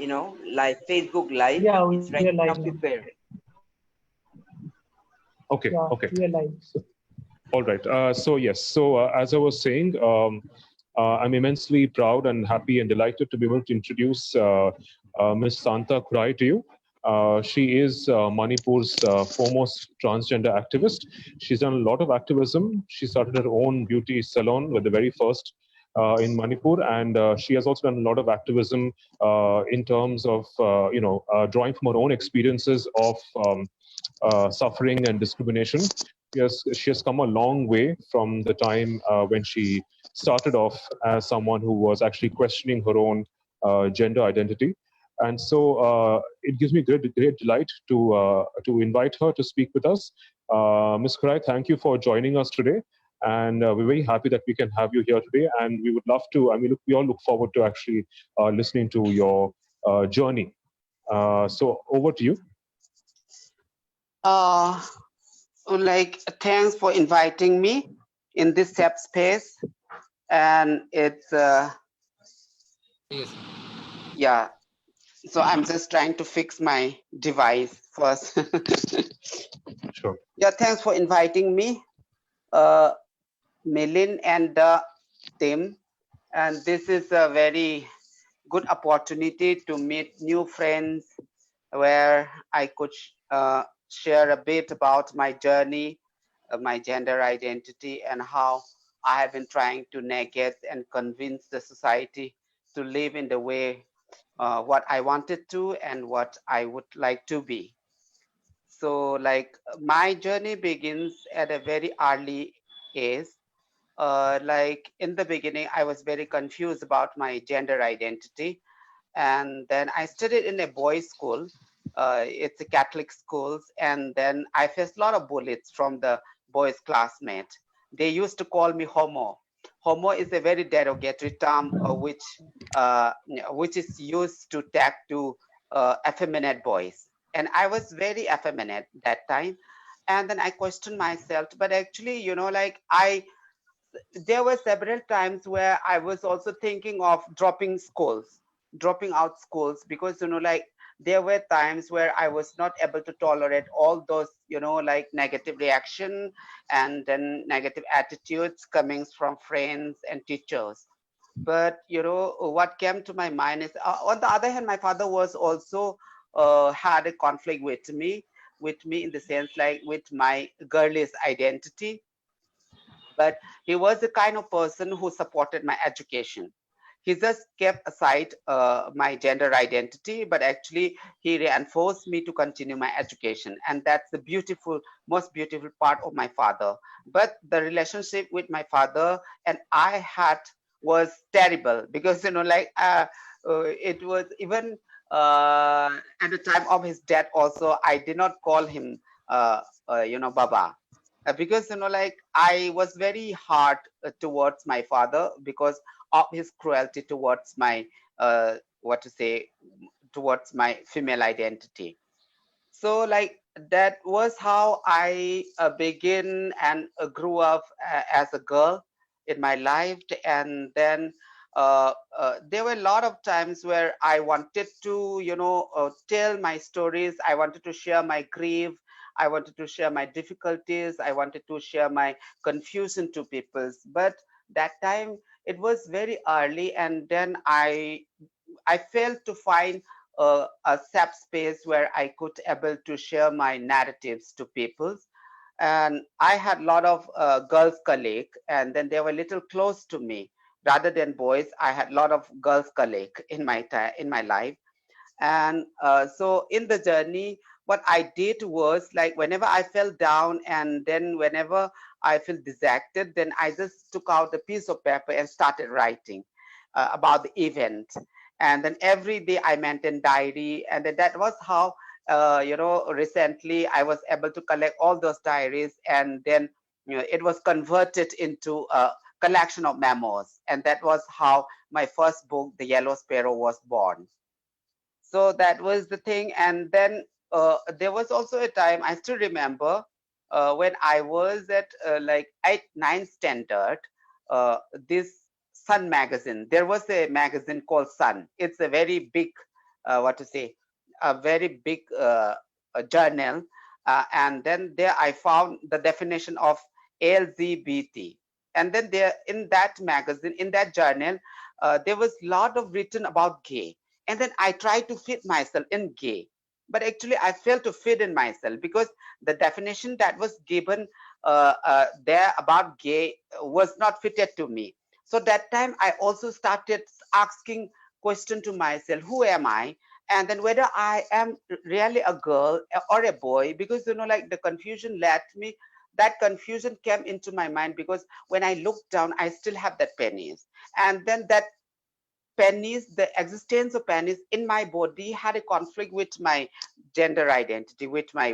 like Facebook Live. Yeah, we It's are right live now now. prepared. Okay, Yeah, okay. we are live. All right. So yes. So as I was saying, I'm immensely proud and happy and delighted to be able to introduce Ms. Santa Khurai to you. She is Manipur's foremost transgender activist. She's done a lot of activism. She started her own beauty salon with the very first in Manipur, and she has also done a lot of activism in terms of drawing from her own experiences of suffering and discrimination. She has come a long way from the time when she started off as someone who was actually questioning her own gender identity. And so it gives me great delight to invite her to speak with us. Ms. Khurai, thank you for joining us today. And we're very happy that we can have you here today. And we would love to, we all look forward to actually listening to your journey. So over to you. Thanks for inviting me in this safe space, and it's yeah. So I'm just trying to fix my device first. Sure. Yeah, thanks for inviting me, Milin and Tim. And this is a very good opportunity to meet new friends where I could share a bit about my journey, my gender identity, and how I have been trying to navigate and convince the society to live in the way what I wanted to and what I would like to be. So, my journey begins at a very early age. In the beginning, I was very confused about my gender identity, and then I studied in a boys' school. It's a Catholic schools, and then I faced a lot of bullets from the boys' classmates. They used to call me homo. Homo is a very derogatory term, which is used to tag to effeminate boys, and I was very effeminate that time. And then I questioned myself, but actually, there were several times where I was also thinking of dropping out schools, because there were times where I was not able to tolerate all those negative reaction and then negative attitudes coming from friends and teachers. But what came to my mind is, on the other hand, my father was also had a conflict with me in the sense, like, with my girlish identity. But he was the kind of person who supported my education. He just kept aside my gender identity, but actually he reinforced me to continue my education. And that's the most beautiful part of my father. But the relationship with my father and I had was terrible, because it was even at the time of his death also, I did not call him Baba, because I was very hard towards my father because of his cruelty towards my what to say towards my female identity. So that was how I begin and grew up as a girl in my life. And then there were a lot of times where I wanted to tell my stories. I wanted to share my grief. I wanted to share my difficulties. I wanted to share my confusion to people. But that time it was very early, and then I failed to find a safe space where I could able to share my narratives to people. And I had a lot of girls colleagues, and then they were little close to me rather than boys. I had a lot of girls colleagues in my life. And so in the journey, what I did was, like, whenever I fell down and then whenever I feel dejected, then I just took out a piece of paper and started writing about the event. And then every day I maintained diary, and then that was how recently I was able to collect all those diaries, and then it was converted into a collection of memos, and that was how my first book, The Yellow Sparrow, was born. So that was the thing. And then there was also a time, I still remember, when I was at 8th, 9th standard. uh, this Sun magazine, there was a magazine called Sun. It's a very big what to say, a very big journal, and then there I found the definition of LGBT, and then there in that magazine, in that journal, there was a lot of written about gay, and then I tried to fit myself in gay, but actually I failed to fit in myself because the definition that was given there about gay was not fitted to me. So that time I also started asking question to myself, who am I, and then whether I am really a girl or a boy, because like the confusion led me, that confusion came into my mind because when I looked down I still have that penis, and then that penis, the existence of penis in my body had a conflict with my gender identity, with my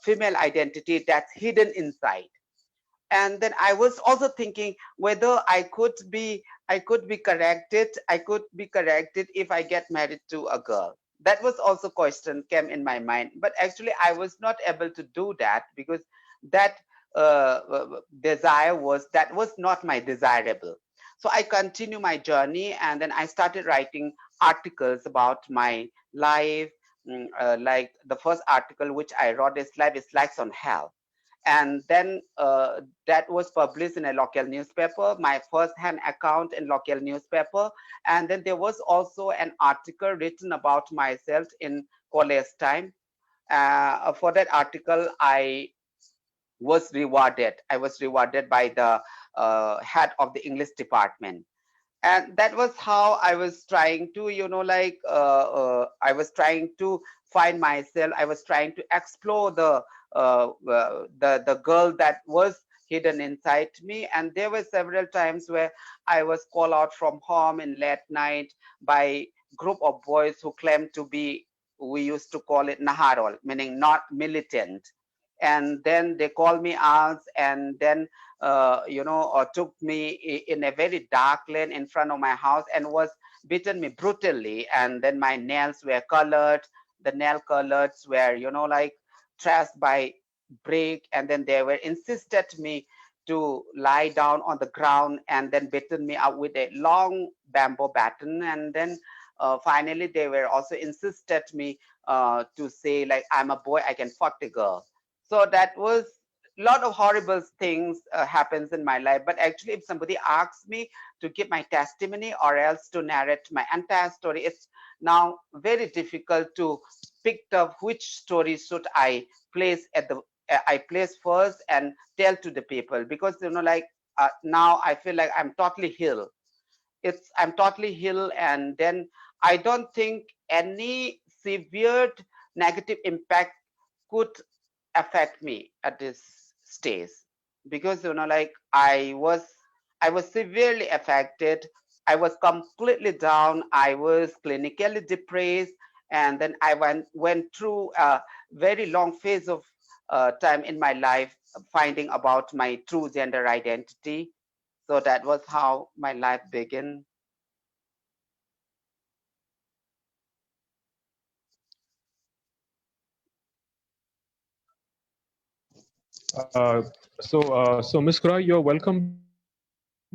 female identity that's hidden inside. And then I was also thinking whether I could be corrected if I get married to a girl. That was also question came in my mind, but actually I was not able to do that because that desire was not my desirable. So I continue my journey, and then I started writing articles about my life. Like the first article which I wrote is "Life is Like on Hell," and then that was published in a local newspaper, my first hand account in local newspaper. And then there was also an article written about myself in college time. For that article I was rewarded by the head of the English department, and that was how I was trying to I was trying to find myself. I was trying to explore the girl that was hidden inside me. And there were several times where I was called out from home in late night by group of boys who claimed to be, we used to call it naharol, meaning not militant. And then they called me out, and then took me in a very dark lane in front of my house and was beaten me brutally. And then my nails were colored. The nail colors were, trashed by brick. And then they were insisted me to lie down on the ground, and then beaten me up with a long bamboo baton. And then finally they were also insisted me to say like, I'm a boy, I can fuck the girl. So that was a lot of horrible things happens in my life. But actually if somebody asks me to give my testimony or else to narrate my entire story, it's now very difficult to pick up which story should I place at the I place first and tell to the people, because now I feel like I'm totally healed. And then I don't think any severe negative impact could affect me at this stage, because I was severely affected. I was completely down. I was clinically depressed, and then I went through a very long phase of time in my life finding about my true gender identity. So that was how my life began. So Ms. Khurai, you're welcome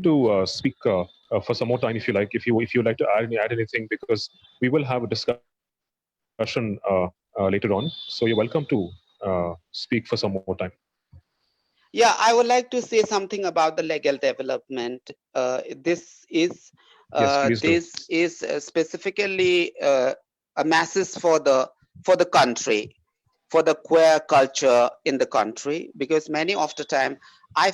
to speak for some more time if you like. If you like to add anything, because we will have a discussion later on. So you're welcome to speak for some more time. Yeah, I would like to say something about the legal development. This is Yes, please do. specifically a message for the country, for the queer culture in the country, because many of the time I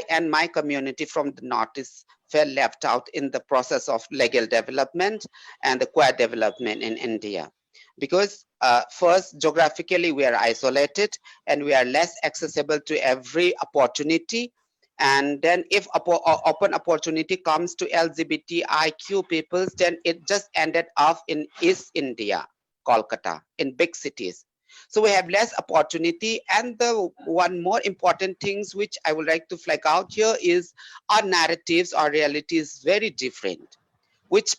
and my community from the Northeast felt left out in the process of legal development and the queer development in India, because first, geographically we are isolated and we are less accessible to every opportunity. And then if open opportunity comes to LGBTIQ peoples, then it just ended up in East India, Kolkata, in big cities. So we have less opportunity. And the one more important things which I would like to flag out here is our narratives, our reality is very different, which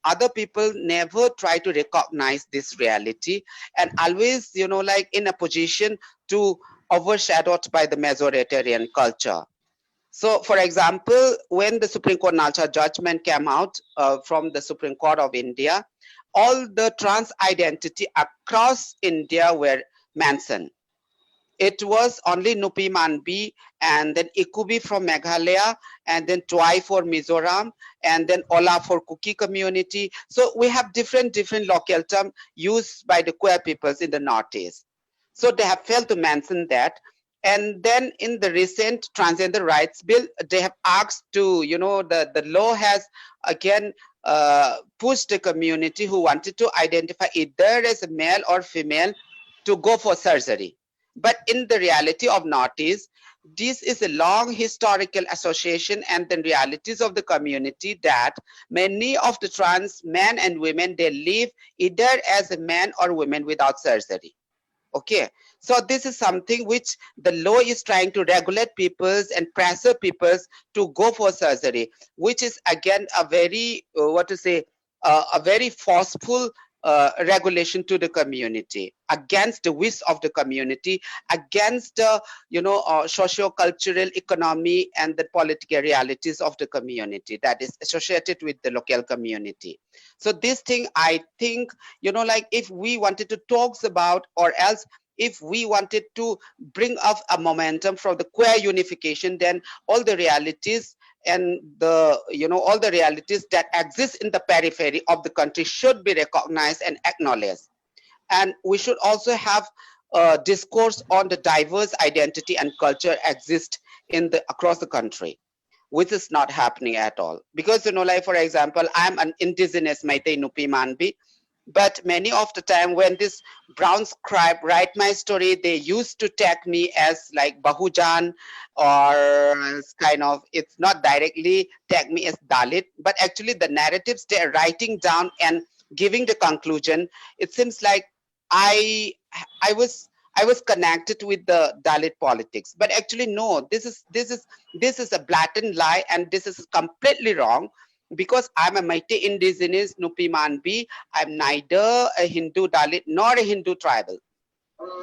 other people never try to recognize this reality, and always in a position to overshadowed by the majoritarian culture. So, for example, when the Supreme Court Nalcha judgment came out from the Supreme Court of India, all the trans identity across India were mentioned. It was only Nupi Manbi and then Ikubi from Meghalaya and then Twai for Mizoram and then Ola for Kuki community. So we have different local terms used by the queer peoples in the Northeast. So they have failed to mention that. And then in the recent transgender rights bill, they have asked to, the law has again pushed the community who wanted to identify either as a male or female to go for surgery. But in the reality of Northeast, this is a long historical association and the realities of the community that many of the trans men and women, they live either as a man or women without surgery. Okay, so this is something which the law is trying to regulate peoples and pressure peoples to go for surgery, which is again a very a very forceful regulation to the community against the wish of the community, against the socio-cultural economy and the political realities of the community that is associated with the local community. So this thing, I think, like if we wanted to talk about, or else if we wanted to bring up a momentum from the queer unification, then all the realities and the all the realities that exist in the periphery of the country should be recognized and acknowledged. And we should also have a discourse on the diverse identity and culture exist in the across the country, which is not happening at all. Because like for example, I'm an indigenous Meitei Nupi Manbi, but many of the time when this brown scribe write my story, they used to tag me as like Bahujan, or kind of, it's not directly tag me as Dalit, but actually the narratives they're writing down and giving the conclusion, it seems like i I was connected with the Dalit politics, but actually no, this is a blatant lie, and this is completely wrong, because I'm a Meitei indigenous Nupi Manbi. I'm neither a Hindu Dalit nor a Hindu tribal.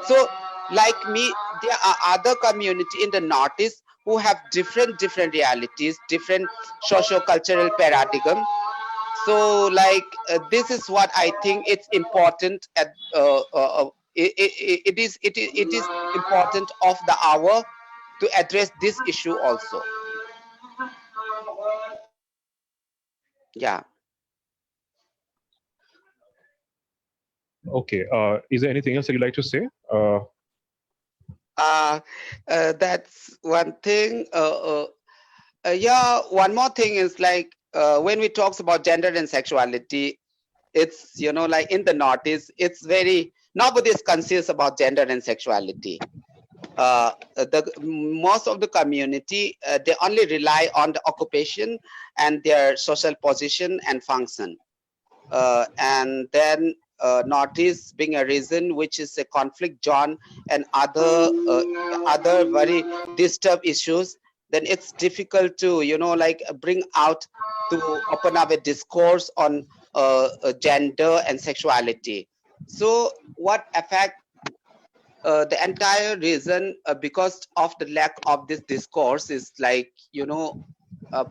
So, like me, there are other community in the Northeast who have different realities, different socio-cultural paradigm. So, like this is what I think it's important at it is important of the hour to address this issue also. Yeah. Okay. Is there anything else that you'd like to say? Uh, that's one thing. Yeah, one more thing is like when we talks about gender and sexuality, it's like in the Northeast, it's very nobody is conscious about gender and sexuality. The most of the community, they only rely on the occupation and their social position and function, and then Northeast being a region which is a conflict zone and other very disturbed issues, then it's difficult to like bring out to open up a discourse on gender and sexuality. So what affect the entire reason, because of the lack of this discourse, is like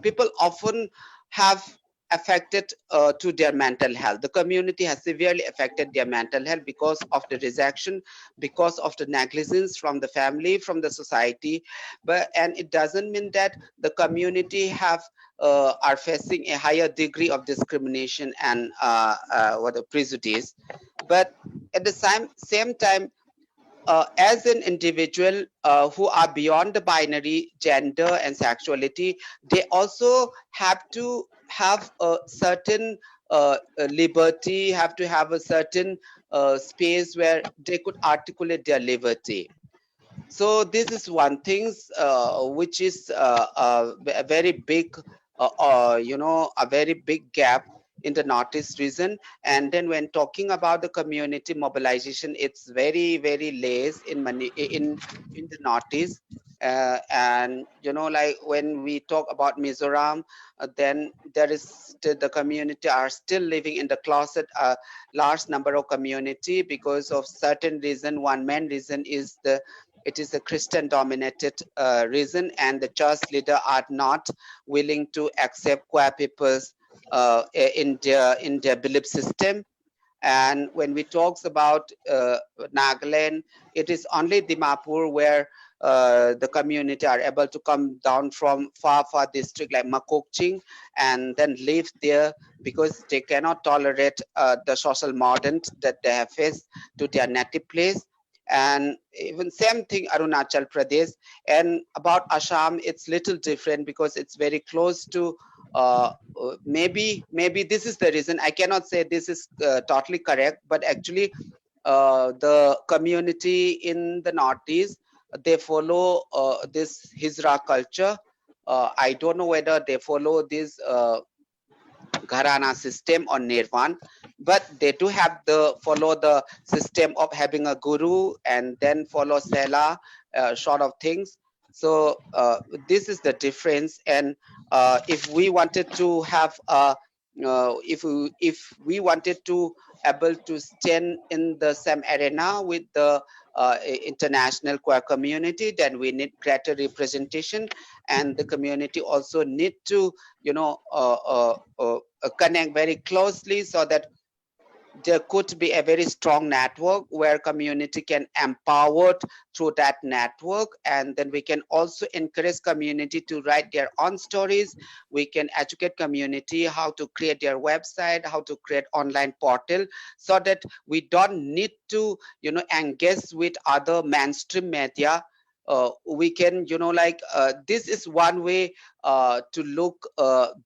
people often have affected to their mental health. The community has severely affected their mental health because of the rejection, because of the negligence from the family, from the society. And it doesn't mean that the community are facing a higher degree of discrimination and what a prejudice, but at the same time, as an individual who are beyond the binary gender and sexuality, they also have to have a certain liberty, have to have a certain space where they could articulate their liberty. So this is one thing which is a very big, a very big gap in the Northeast region. And then when talking about the community mobilization, it's very less in the Northeast. And like when we talk about Mizoram, then there is the community are still living in the closet. Large number of community because of certain reason. One main reason is the It is a Christian dominated region, and the church leader are not willing to accept queer peoples in their belief system. And when we talks about Nagaland, it is only Dimapur where the community are able to come down from far district like Makokching and then live there because they cannot tolerate the social modern that they have faced to their native place. And even same thing Arunachal Pradesh. And about Assam, it's little different because it's very close to maybe this is the reason. I cannot say this is totally correct, but actually the community in the northeast, they follow this Hijra culture. I don't know whether they follow this Gharana system or Nirvan, but they do have the follow the system of having a guru and then follow Sela, sort of things. So this is the difference. And if we wanted to have if we wanted to able to stand in the same arena with the international queer community, then we need greater representation, and the community also need to connect very closely so that there could be a very strong network where community can empowered through that network. And then we can also encourage community to write their own stories. We can educate community how to create their website, how to create online portal, so that we don't need to engage with other mainstream media. We can this is one way to look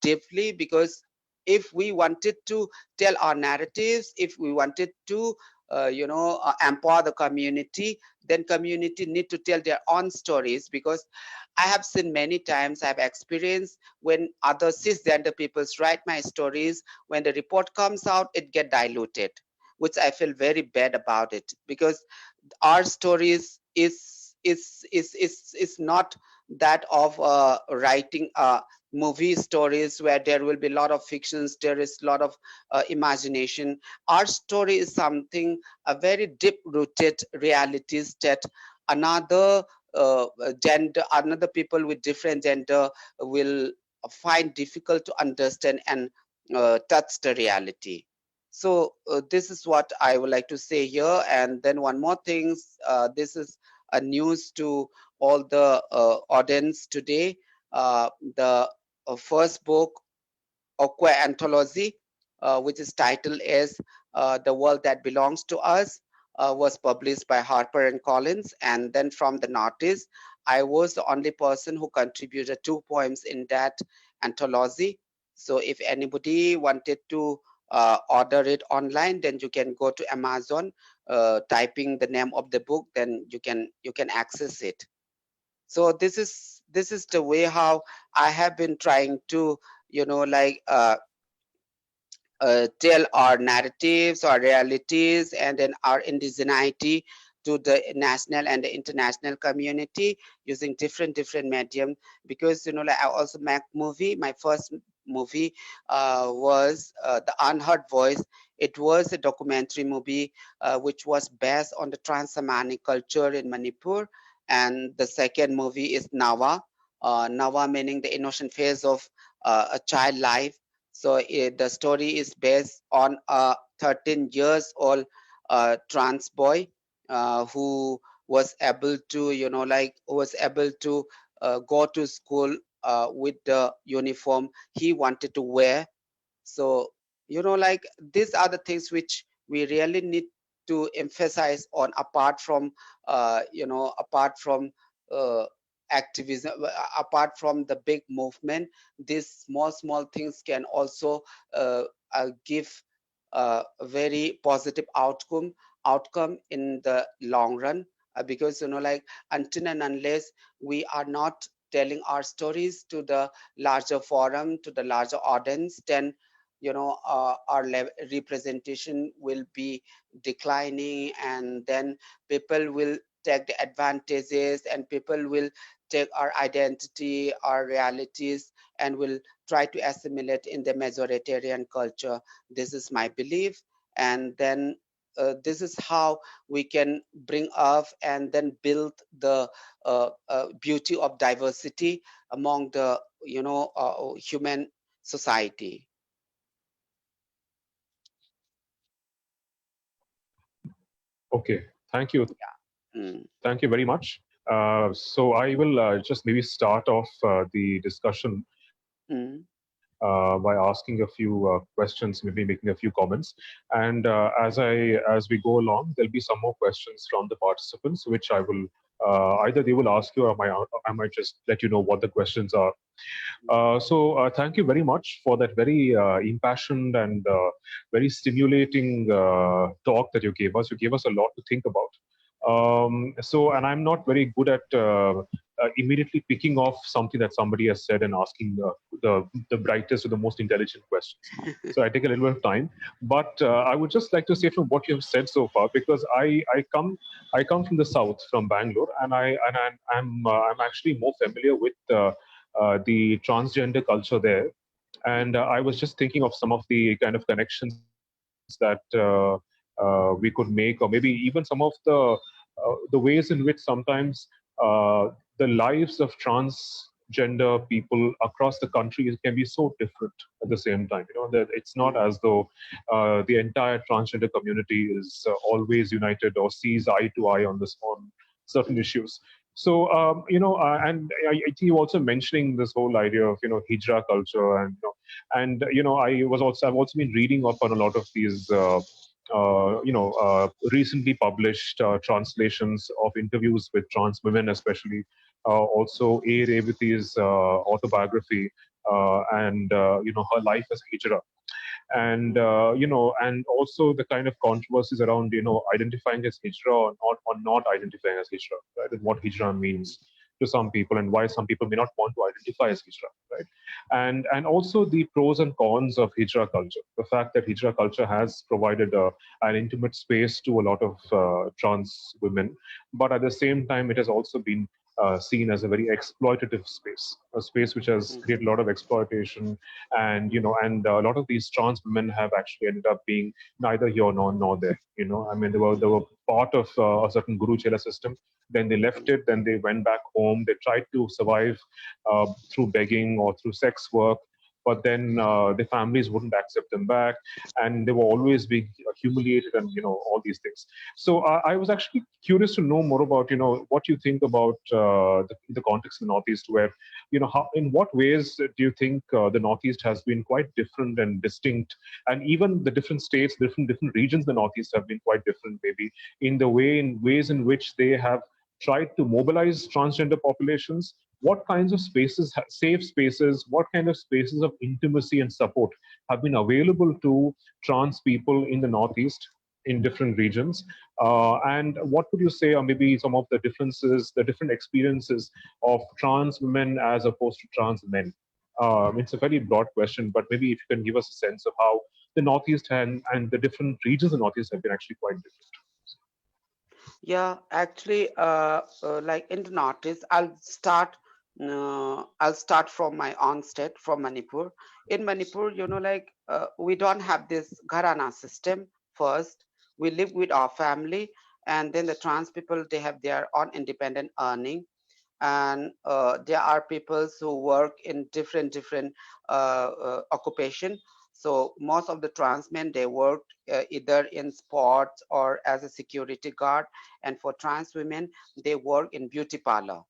deeply, because if we wanted to tell our narratives, if we wanted to empower the community, then community need to tell their own stories. Because I have seen many times, I have experienced when other cisgender peoples write my stories, when the report comes out, it get diluted, which I feel very bad about it, because our stories is not that of writing movie stories where there will be a lot of fictions, there is a lot of imagination. Our story is something a very deep rooted realities that another gender, another people with different gender will find difficult to understand and touch the reality. So this is what I would like to say here. And then one more thing, this is a news to all the audience today. The first book Okwe anthology, which is titled as The World That Belongs to Us, was published by Harper and Collins. And then from the Northeast, I was the only person who contributed 2 poems in that anthology. So if anybody wanted to order it online, then you can go to Amazon, typing the name of the book, then you can access it. So this is the way how I have been trying to tell our narratives, our realities, and then our indigeneity to the national and the international community using different medium. Because like I also make movie. My first movie was The Unheard Voice. It was a documentary movie which was based on the trans-Samani culture in Manipur. And the second movie is Nawa. Nawa meaning the innocent phase of a child life. So the story is based on a 13 years old trans boy who was able to, was able to go to school with the uniform he wanted to wear. So these are the things which we really need to emphasize on, apart from apart from uh, activism, apart from the big movement. These small things can also give a very positive outcome in the long run. Because until and unless we are not telling our stories to the larger forum, to the larger audience, then our representation will be declining. And then people will take the advantages, and people will take our identity, our realities, and will try to assimilate in the majoritarian culture. This is my belief. And then this is how we can bring up and then build the beauty of diversity among the human society. Okay, thank you. Mm, Thank you very much. So I will just maybe start off the discussion mm, by asking a few questions, maybe making a few comments. And as we go along, there'll be some more questions from the participants, which I will either they will ask you, or I might just let you know what the questions are. So thank you very much for that very impassioned and very stimulating talk that you gave us. You gave us a lot to think about. And I'm not very good at immediately picking off something that somebody has said and asking the brightest or the most intelligent questions. So I take a little bit of time, but I would just like to say from what you have said so far, because I come from the south, from Bangalore, and I'm actually more familiar with the transgender culture there. And I was just thinking of some of the kind of connections that we could make, or maybe even some of the ways in which sometimes the lives of transgender people across the country can be so different at the same time. You know, that it's not mm, as though the entire transgender community is always united or sees eye to eye on certain mm, issues. So, and I think you also mentioning this whole idea of, hijra culture, and I've also been reading up on a lot of these, recently published translations of interviews with trans women, especially also A. Revati's autobiography, and her life as hijra, and mm, and also the kind of controversies around identifying as hijra or not identifying as hijra, right? And what hijra means to some people, and why some people may not want to identify as hijra, right? And also the pros and cons of hijra culture. The fact that hijra culture has provided an intimate space to a lot of trans women, but at the same time, it has also been seen as a very exploitative space, a space which has mm, created a lot of exploitation, and a lot of these trans women have actually ended up being neither here nor there. I mean, they were part of a certain guru chela system. Then they left mm, it. Then they went back home. They tried to survive through begging or through sex work. But then the families wouldn't accept them back, and they were always being humiliated, and all these things. So I was actually curious to know more about what you think about the context of the Northeast, where how, in what ways do you think the Northeast has been quite different and distinct, and even the different states, different regions of the Northeast have been quite different, maybe in the ways in which they have tried to mobilize transgender populations. What kinds of spaces, safe spaces, what kind of spaces of intimacy and support have been available to trans people in the Northeast, in different regions? And what would you say are maybe some of the differences, the different experiences of trans women as opposed to trans men? It's a very broad question, but maybe if you can give us a sense of how the Northeast and the different regions of the Northeast have been actually quite different. yeah, actually, like in the Northeast, I'll start from my own state, from Manipur. In Manipur, like we don't have this gharana system. First, we live with our family, and then the trans people, they have their own independent earning, and there are people who work in different occupation. So most of the trans men, they work either in sports or as a security guard, and for trans women, they work in beauty parlor.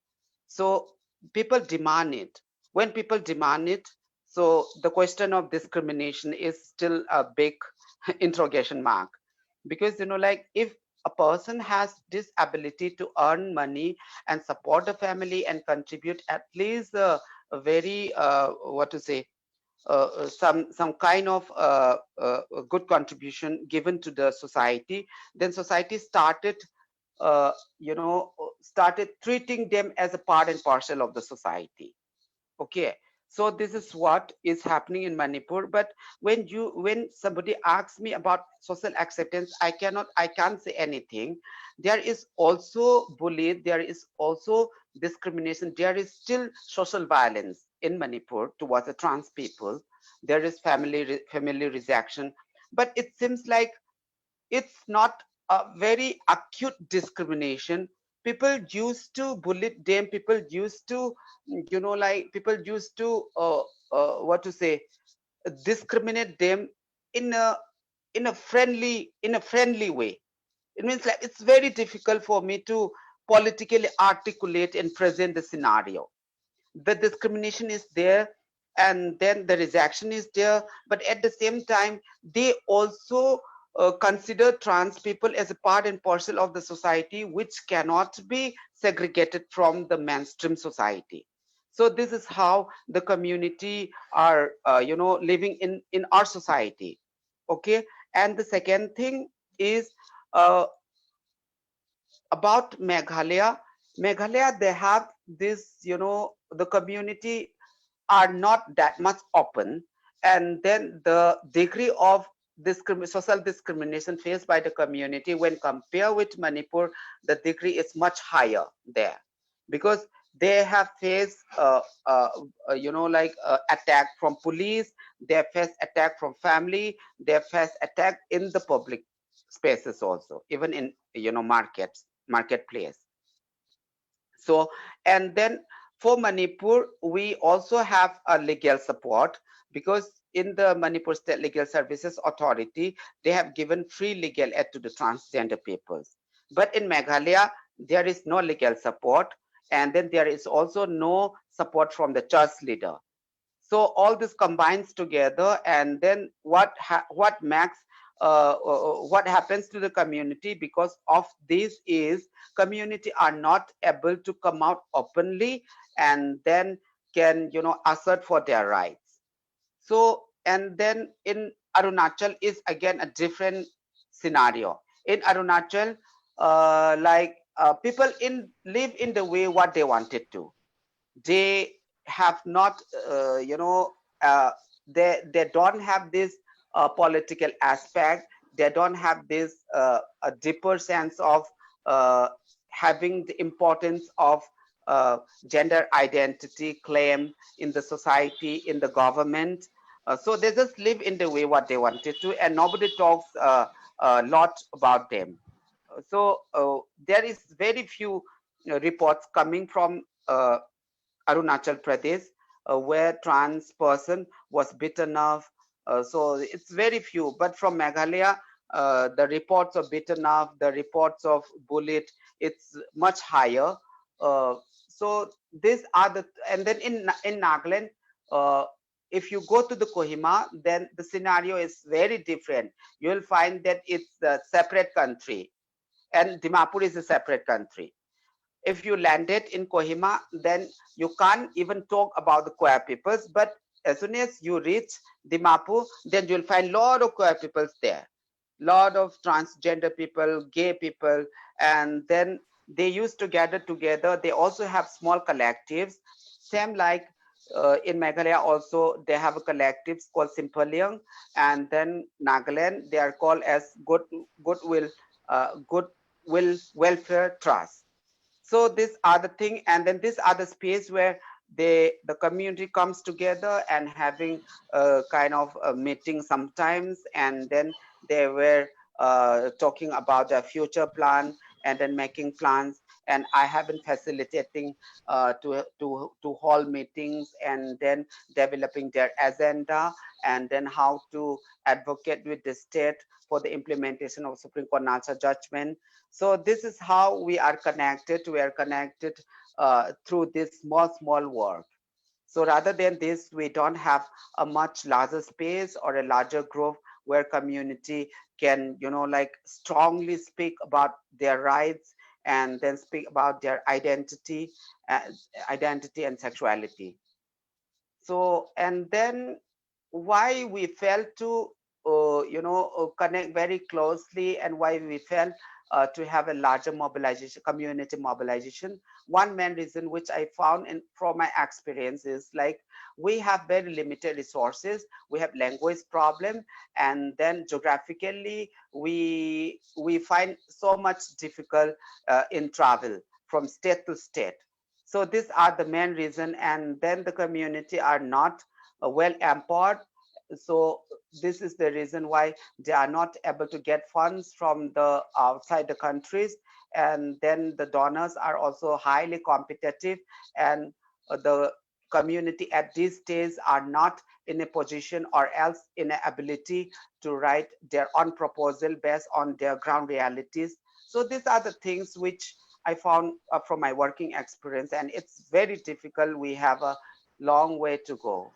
So people demand it. When people demand it, so the question of discrimination is still a big interrogation mark, because like if a person has this ability to earn money and support the family and contribute at least a very what to say some kind of a good contribution given to the society, then society uh, started treating them as a part and parcel of the society. Okay, so this is what is happening in Manipur. But when somebody asks me about social acceptance, I can't say anything. There is also bully, there is also discrimination, there is still social violence in Manipur towards the trans people. There is family rejection. But it seems like it's not a very acute discrimination. People used to bully them. People used to, like people used to, what to say, discriminate them in a in a friendly way. It means like it's very difficult for me to politically articulate and present the scenario. The discrimination is there, and then the rejection is there, but at the same time they also consider trans people as a part and parcel of the society which cannot be segregated from the mainstream society. So this is how the community are living in our society. Okay. And the second thing is uh, about Meghalaya, they have this, the community are not that much open, and then the degree of social discrimination faced by the community when compared with Manipur, the degree is much higher there, because they have faced attack from police, they have faced attack from family, they have faced attack in the public spaces also, even in marketplace. So, and then for Manipur, we also have a legal support, because in the Manipur State Legal Services Authority, they have given free legal aid to the transgender peoples. But in Meghalaya, there is no legal support, and then there is also no support from the church leader. So all this combines together, and then what makes what happens to the community because of this is community are not able to come out openly and then can assert for their rights. So, and then in Arunachal is again a different scenario. In Arunachal, people in live in the way what they wanted to. They have not uh, they don't have this political aspect. They don't have this a deeper sense of uh, having the importance of uh, gender identity claim in the society, in the government. So they just live in the way what they wanted to, and nobody talks a lot about them. So there is very few reports coming from Arunachal Pradesh, where trans person was beaten up. So it's very few. But from Meghalaya, the reports of beaten up, the reports of bullet, it's much higher. Uh, so these are the, and then in Nagaland, uh, if you go to the Kohima, then the scenario is very different. You will find that it's a separate country, and Dimapur is a separate country. If you landed in Kohima, then you can't even talk about the queer peoples. But as soon as you reach Dimapur, then you'll find a lot of queer peoples there, lot of transgender people, gay people, and then they used to gather together. They also have small collectives, same like in Meghalaya also they have a collectives called Simpaliang, and then Nagaland they are called as Goodwill Welfare Trust. So these are the thing, and then these are the space where the community comes together and having a kind of a meeting sometimes, and then they were talking about their future plan and then making plans. And I have been facilitating to hold meetings and then developing their agenda, and then how to advocate with the state for the implementation of Supreme Court Nalsa judgment. So this is how we are connected. We are connected through this small work. So rather than this, we don't have a much larger space or a larger group where community can, strongly speak about their rights and then speak about their uh, identity and sexuality. So, and then why we felt to connect very closely, and why we felt to have a larger mobilization, community mobilization. One main reason which I found in from my experience is like we have very limited resources, we have language problem, and then geographically we find so much difficult in travel from state to state. So these are the main reason, and then the community are not well empowered, So this is the reason why they are not able to get funds from the outside the countries, and then the donors are also highly competitive, and the community at these days are not in a position or else in an ability to write their own proposal based on their ground realities. So these are the things which I found from my working experience, and it's very difficult. We have a long way to go.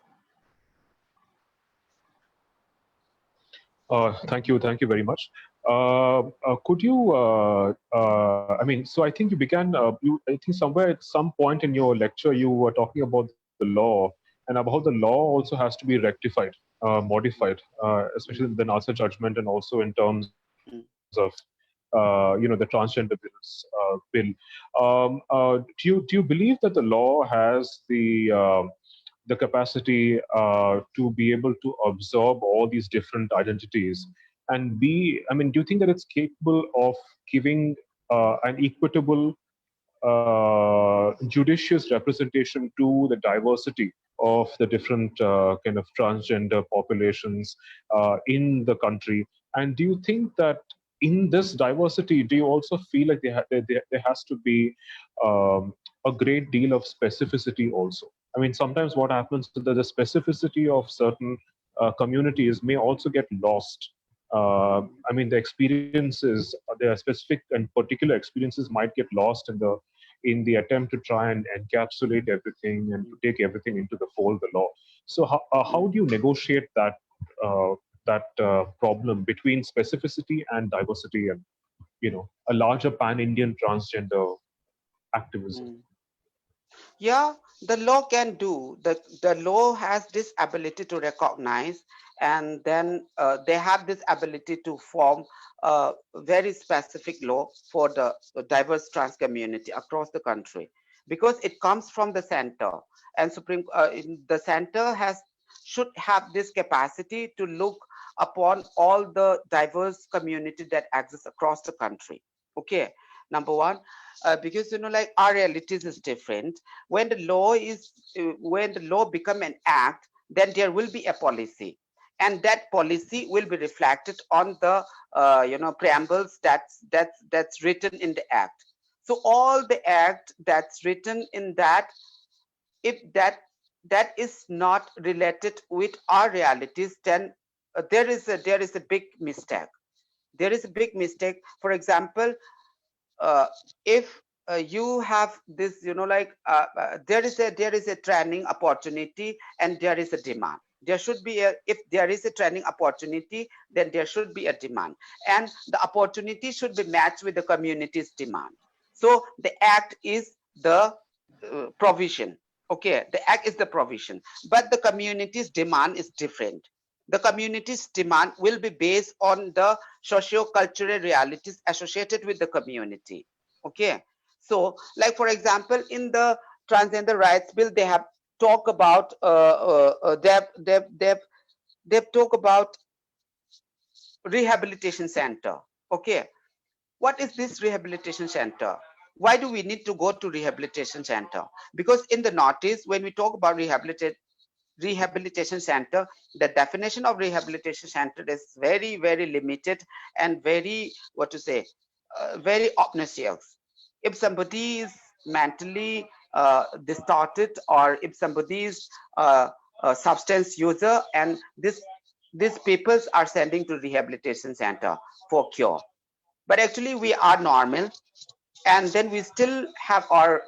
Thank you very much. Could you, I mean, so I think you began, I think somewhere at some point in your lecture, you were talking about the law and about the law also has to be rectified, modified, especially Mm, the NASA judgment and also in terms of, mm, the transgender bill. Do you believe that the law has the capacity to be able to absorb all these different identities and be, I mean, do you think that it's capable of giving an equitable judicious representation to the diversity of the different kind of transgender populations in the country? And do you think that in this diversity, do you also feel like there has to be a great deal of specificity also? I mean, sometimes what happens is that the specificity of certain communities may also get lost. I mean, the experiences, their specific and particular experiences might get lost in the attempt to try and encapsulate everything and to take everything into the fold, the law. So how mm, do you negotiate that problem between specificity and diversity and a larger pan-Indian transgender activism? mm. Yeah, the law can do. The law has this ability to recognize, and then they have this ability to form a very specific law for the diverse trans community across the country, because it comes from the center, and the center has should have this capacity to look upon all the diverse community that exists across the country. Okay, number one, because like our realities is different. When the law is when the law become an act, then there will be a policy, and that policy will be reflected on the preambles that's written in the act. So all the act that's written in that, if that is not related with our realities, then there is a big mistake. There is a big mistake. For example, uh, if you have this, there is a training opportunity and there is a demand. There should be a If there is a training opportunity, then there should be a demand, and the opportunity should be matched with the community's demand. So the act is the provision. Okay, the act is the provision, but the community's demand is different. The community's demand will be based on the socio-cultural realities associated with the community. Okay, so like for example, in the transgender rights bill, they have talked about they've talked about rehabilitation center. Okay, what is this rehabilitation center? Why do we need to go to rehabilitation center? Because in the notice, when we talk about rehabilitation center, the definition of rehabilitation center is very, very limited and very, what to say, very obnoxious. If somebody is mentally distorted, or if somebody is a substance user, and these peoples are sending to rehabilitation center for cure, but actually we are normal, and then we still have our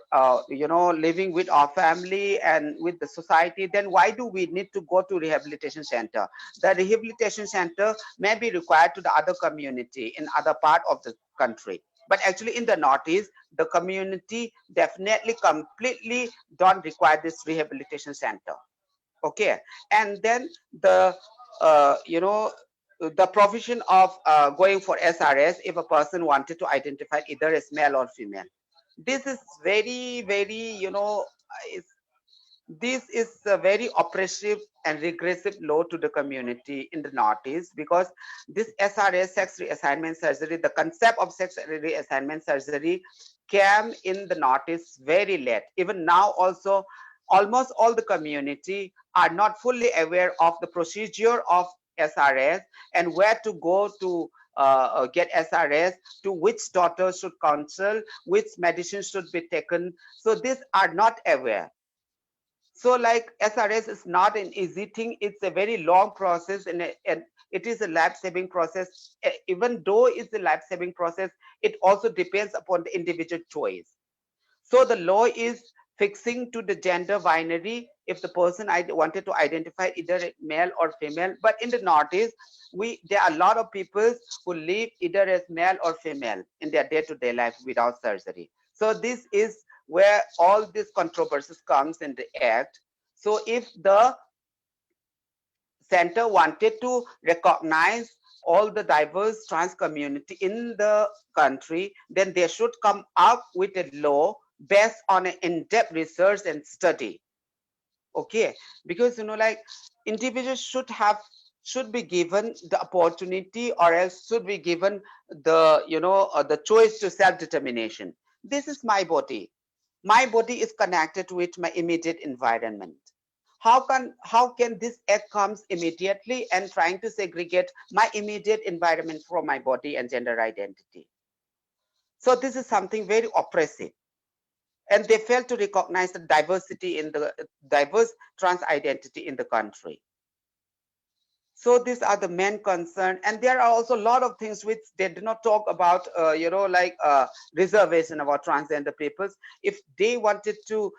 living with our family and with the society. Then why do we need to go to rehabilitation center? The rehabilitation center may be required to the other community in other part of the country, but actually in the northeast, the community definitely completely don't require this rehabilitation center. Okay, and then the uh, you know the provision of going for SRS if a person wanted to identify either as male or female. This is very, very, is this is a very oppressive and regressive law to the community in the Northeast, because this SRS, sex reassignment surgery, the concept of sex reassignment surgery came in the Northeast very late. Even now also, almost all the community are not fully aware of the procedure of SRS and where to go to get SRS, to which doctor should consult, which medicine should be taken. So these are not aware. So like SRS is not an easy thing. It's a very long process, and it is a life-saving process. Even though it's a life-saving process, it also depends upon the individual choice. So the law is fixing to the gender binary if the person wanted to identify either male or female. But in the Northeast, there are a lot of people who live either as male or female in their day-to-day life without surgery. So this is where all these controversies comes in the act. So if the center wanted to recognize all the diverse trans community in the country, then they should come up with a law based on an in-depth research and study. Okay, because like individuals should be given the opportunity, or else should be given the the choice to self-determination. This is my body. My body is connected with my immediate environment. How can this act comes immediately and trying to segregate my immediate environment from my body and gender identity? So this is something very oppressive, and they fail to recognize the diversity in the diverse trans identity in the country. So these are the main concern, and there are also a lot of things which they do not talk about, like reservation about transgender peoples. If they wanted to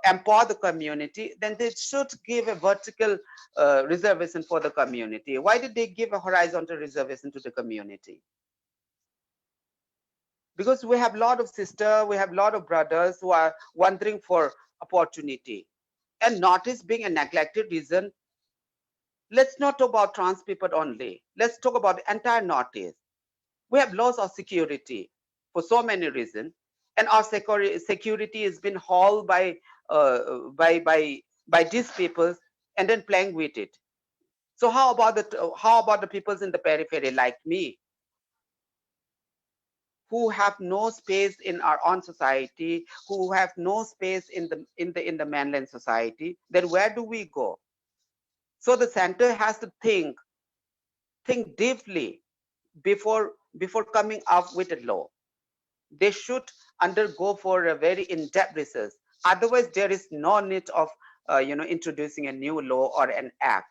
empower the community, then they should give a vertical reservation for the community. Why did they give a horizontal reservation to the community? Because we have a lot of sisters, we have a lot of brothers who are wondering for opportunity, and Northeast being a neglected region. Let's not talk about trans people only. Let's talk about the entire Northeast. We have loss of security for so many reasons, and our security has been hauled by these people and then playing with it. So how about the peoples in the periphery like me, who have no space in our own society, who have no space in the mainland society? Then where do we go? So the center has to think deeply before coming up with a law. They should undergo for a very in-depth research. Otherwise, there is no need of introducing a new law or an act.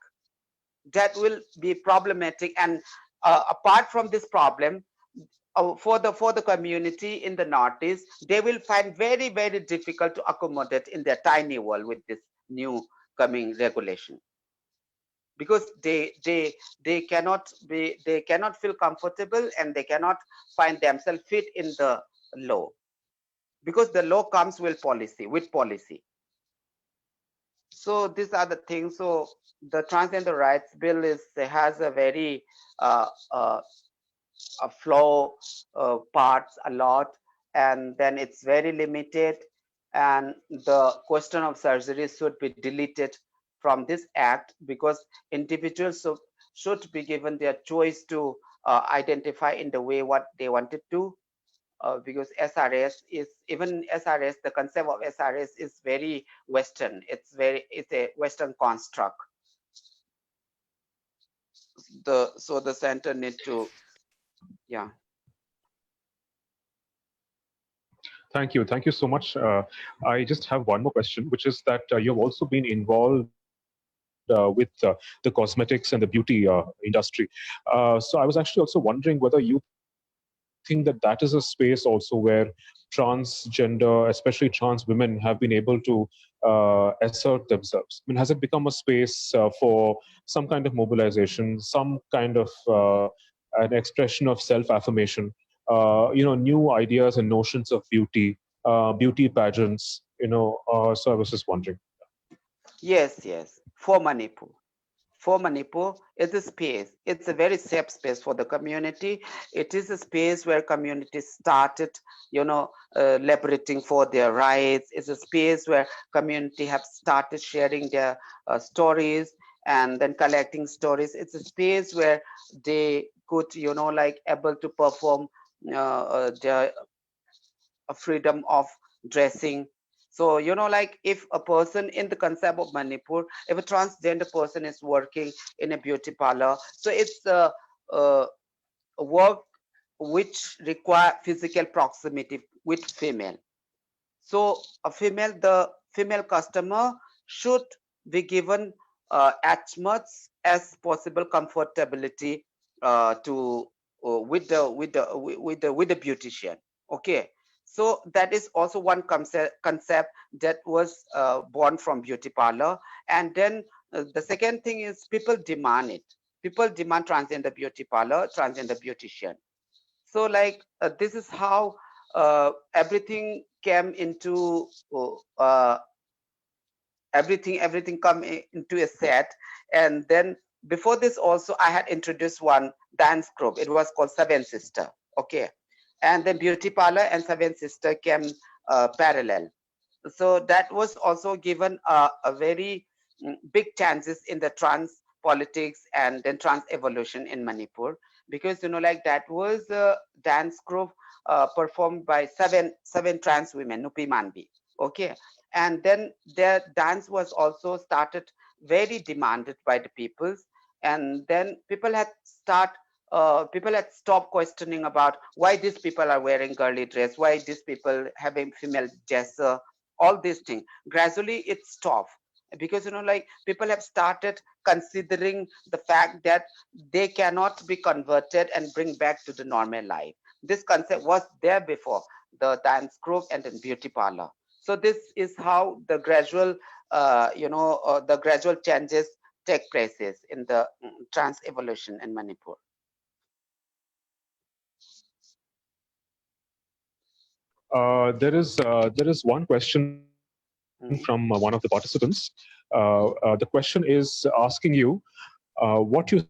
That will be problematic. And apart from this problem, for the community in the Northeast, they will find very very difficult to accommodate in their tiny world with this new coming regulation, because they cannot feel comfortable, and they cannot find themselves fit in the law, because the law comes with policy. So these are the things. So the transgender rights bill has a very uh, uh, a flaw parts a lot, and then it's very limited, and the question of surgery should be deleted from this act, because individuals should be given their choice to identify in the way what they wanted to, because SRS, the concept of SRS is very Western. It's a Western construct. The center need to, yeah. Thank you. Thank you so much. I just have one more question, which is that you've also been involved with the cosmetics and the beauty industry. So I was actually also wondering whether you think that that is a space also where transgender, especially trans women, have been able to assert themselves. I mean, has it become a space for some kind of mobilization, some kind of an expression of self-affirmation, new ideas and notions of beauty, beauty pageants, so I was just wondering. Yes, for Manipur, it's a space. It's a very safe space for the community. It is a space where communities started, liberating for their rights. It's a space where community have started sharing their stories and then collecting stories. It's a space where they could, like able to perform their freedom of dressing. So, like if a person in the concept of Manipur, if a transgender person is working in a beauty parlor, so it's a work which require physical proximity with female. So the female customer should be given as much as possible comfortability to with the beautician. Okay, so that is also one concept that was born from beauty parlor. And then the second thing is people demand it. People demand transgender beauty parlor, transgender beautician. So like this is how everything came into everything come into a set. And then before this also I had introduced one dance group. It was called Seven Sister. Okay, and then beauty parlor and Seven Sister came parallel. So that was also given a very big chances in the trans politics and then trans evolution in Manipur, because like that was a dance group performed by seven trans women, Nupi Manbi. Okay, and then their dance was also started very demanded by the peoples. And then people had stopped questioning about why these people are wearing girly dress, why these people having female gesture, all these things. Gradually it stopped, because like people have started considering the fact that they cannot be converted and bring back to the normal life. This concept was there before the dance group and then beauty parlor. So this is how the gradual the gradual changes take places in the trans evolution in Manipur. There is one question from one of the participants. The question is asking you what you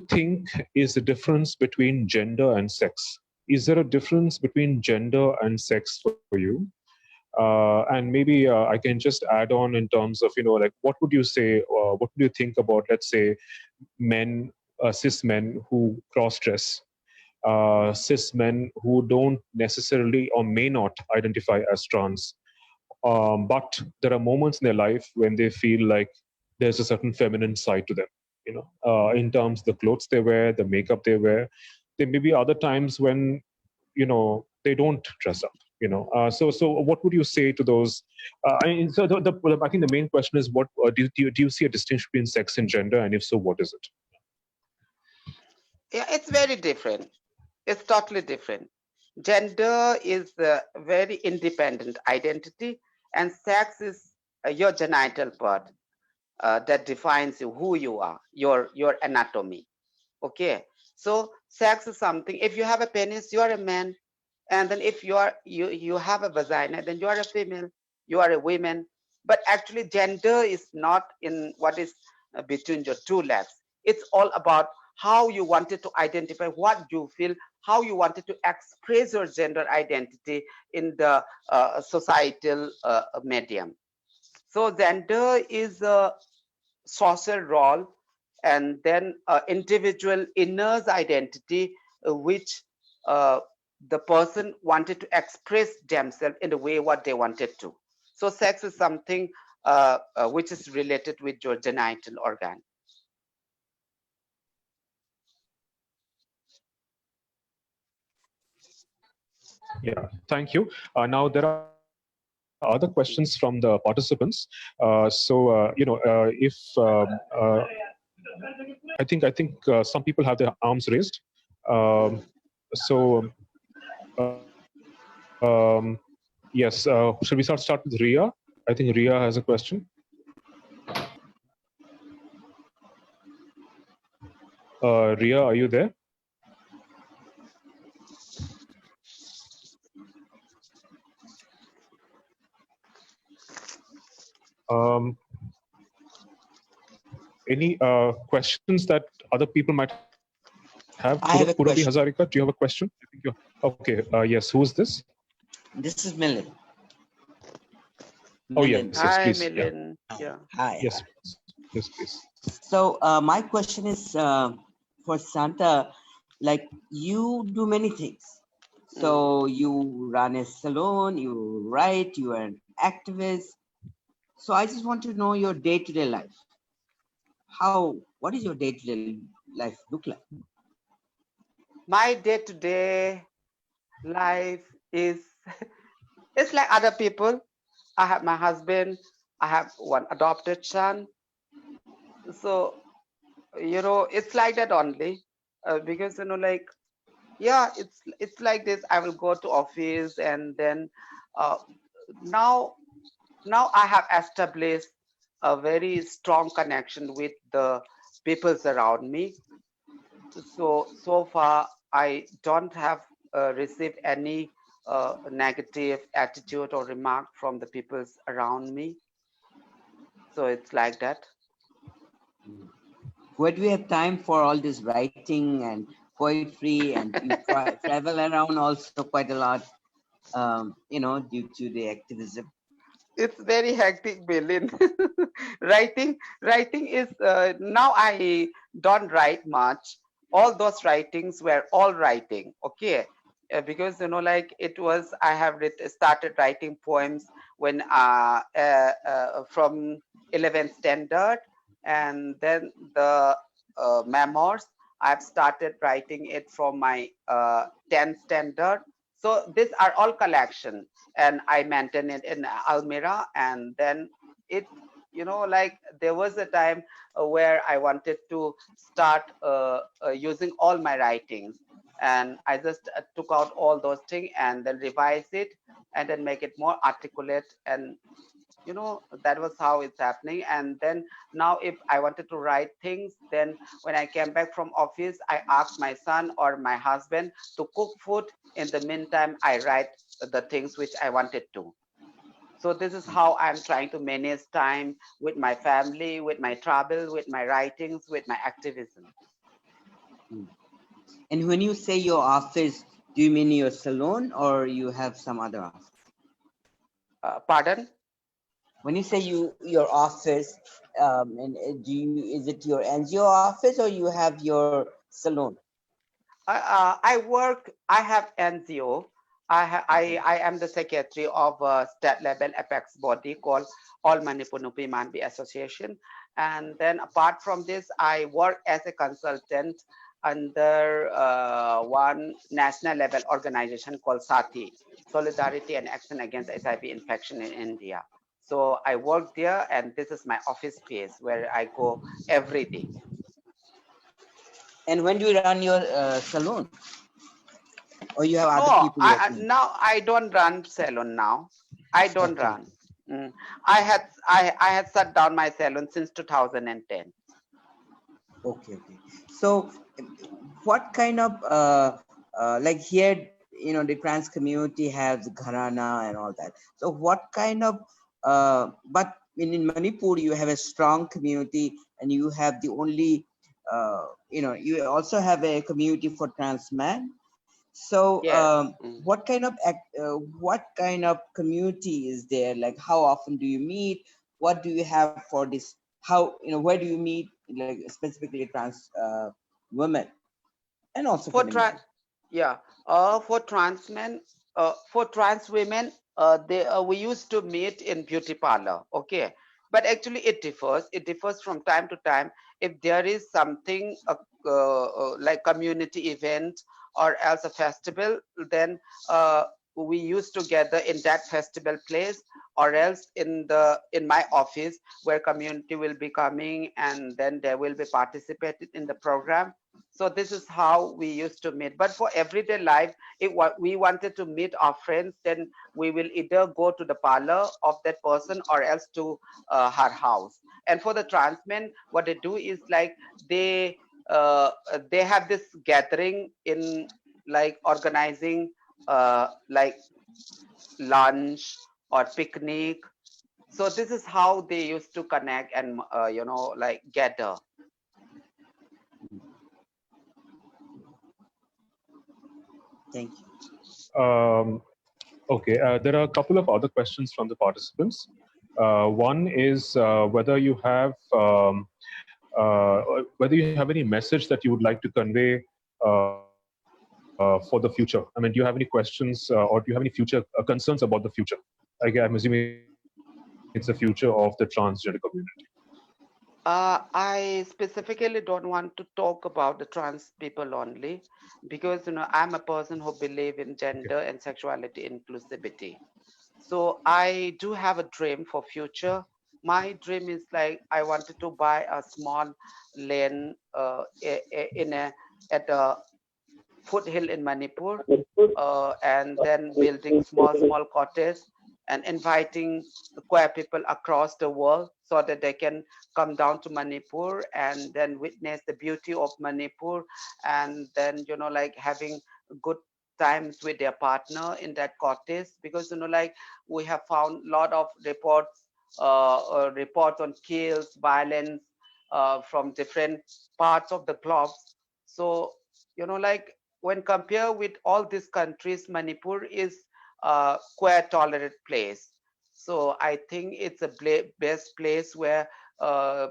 think is the difference between gender and sex. Is there a difference between gender and sex for you? And maybe I can just add on in terms of, like, what would you say, what would you think about, let's say, men, cis men who cross dress, cis men who don't necessarily or may not identify as trans, but there are moments in their life when they feel like there's a certain feminine side to them, in terms of the clothes they wear, the makeup they wear. There may be other times when, they don't dress up. So what would you say to those? I think the main question is, what do you see a distinction between sex and gender, and if so, what is it? Yeah, it's very different. It's totally different. Gender is a very independent identity, and sex is your genital part that defines you, who you are, your anatomy. Okay, so sex is something. If you have a penis, you are a man, and then if you have a vagina, then you are a female, you are a woman. But actually gender is not in what is between your two legs. It's all about how you wanted to identify, what you feel, how you wanted to express your gender identity in the societal medium. So gender is a social role, and then individual inner identity which uh, the person wanted to express themselves in the way what they wanted to. So sex is something which is related with your genital organ. Yeah, thank you. Now there are other questions from the participants. If I think some people have their arms raised. Um, so yes, should we start with Ria? I think Ria has a question. Ria, are you there? Um, any questions that other people might have? I have a Purabi question. Hazarika, do you have a question? I think you're okay. Yes, who is this? This is Millen. Oh yeah, Millen. yes, Hi, please. Yeah. Millen. Yeah. Hi. Yes, yes, please. So my question is for Santa. Like, you do many things. So you run a salon, you write, you are activist. So I just want to know your day-to-day life. What is your day-to-day life look like? My day-to-day life is it's like other people. I have my husband. I have one adopted son. So it's like that only, because like yeah, it's like this. I will go to office, and then uh, now now I have established a very strong connection with the peoples around me. So far I don't have received any negative attitude or remark from the peoples around me. So it's like that. Where do you have time for all this writing and poetry, and you travel around also quite a lot, due to the activism? It's very hectic, Berlin. Writing is now I don't write much. All those writings were all writing, okay. Because like it was, I have started writing poems when from 11th standard, and then the memoirs I've started writing it from my 10th standard. So these are all collection, and I maintain it in Almira. And then it, like there was a time where I wanted to start using all my writings, and I just took out all those things and then revise it and then make it more articulate. And that was how it's happening. And then now if I wanted to write things, then when I came back from office, I asked my son or my husband to cook food. In the meantime, I write the things which I wanted to. So this is how I'm trying to manage time with my family, with my travel, with my writings, with my activism. And when you say your office, do you mean your salon or you have some other office? Pardon? When you say your office, and is it your NGO office or you have your salon? I have NGO. I am the secretary of a state level apex body called All Manipur Nupi Manbi Association. And then apart from this, I work as a consultant under one national level organization called SATI, Solidarity and Action Against HIV Infection in India. So I work there, and this is my office space where I go every day. And when do you run your salon? Or you have other No, people working? now I don't run salon now. I don't Okay. run. I had shut down my salon since 2010. Okay. So what kind of like here, the trans community has gharana and all that. So what kind of but in Manipur you have a strong community, and you have the only you also have a community for trans men. So Yes. what kind of community is there? Like, how often do you meet? What do you have for this? How, where do you meet, like specifically trans women, and also for For the men? yeah, for trans men, for trans women, they we used to meet in beauty parlor. Okay, but actually it differs. It differs from time to time. If there is something like community event or else a festival, then we used to gather in that festival place, or else in my office where community will be coming, and then they will be participated in the program. So this is how we used to meet. But for everyday life, if we wanted to meet our friends, then we will either go to the parlor of that person or else to her house. And for the trans men, what they do is like they have this gathering in, like organizing like lunch or picnic. So this is how they used to connect and like gather. Thank you. Okay, there are a couple of other questions from the participants. One is whether you have any message that you would like to convey for the future. I mean, do you have any questions or do you have any future concerns about the future? I'm assuming it's the future of the transgender community. I specifically don't want to talk about the trans people only because I'm a person who believe in gender and sexuality inclusivity. So I do have a dream for future. My dream is like I wanted to buy a small lane in a at a foothill in Manipur, and then building small cottages and inviting the queer people across the world so that they can come down to Manipur and then witness the beauty of Manipur, and then like having good times with their partner in that cottage, because like we have found a lot of reports on kills, violence from different parts of the globe. So like when compared with all these countries, Manipur is a quite tolerant place. So I think it's a best place where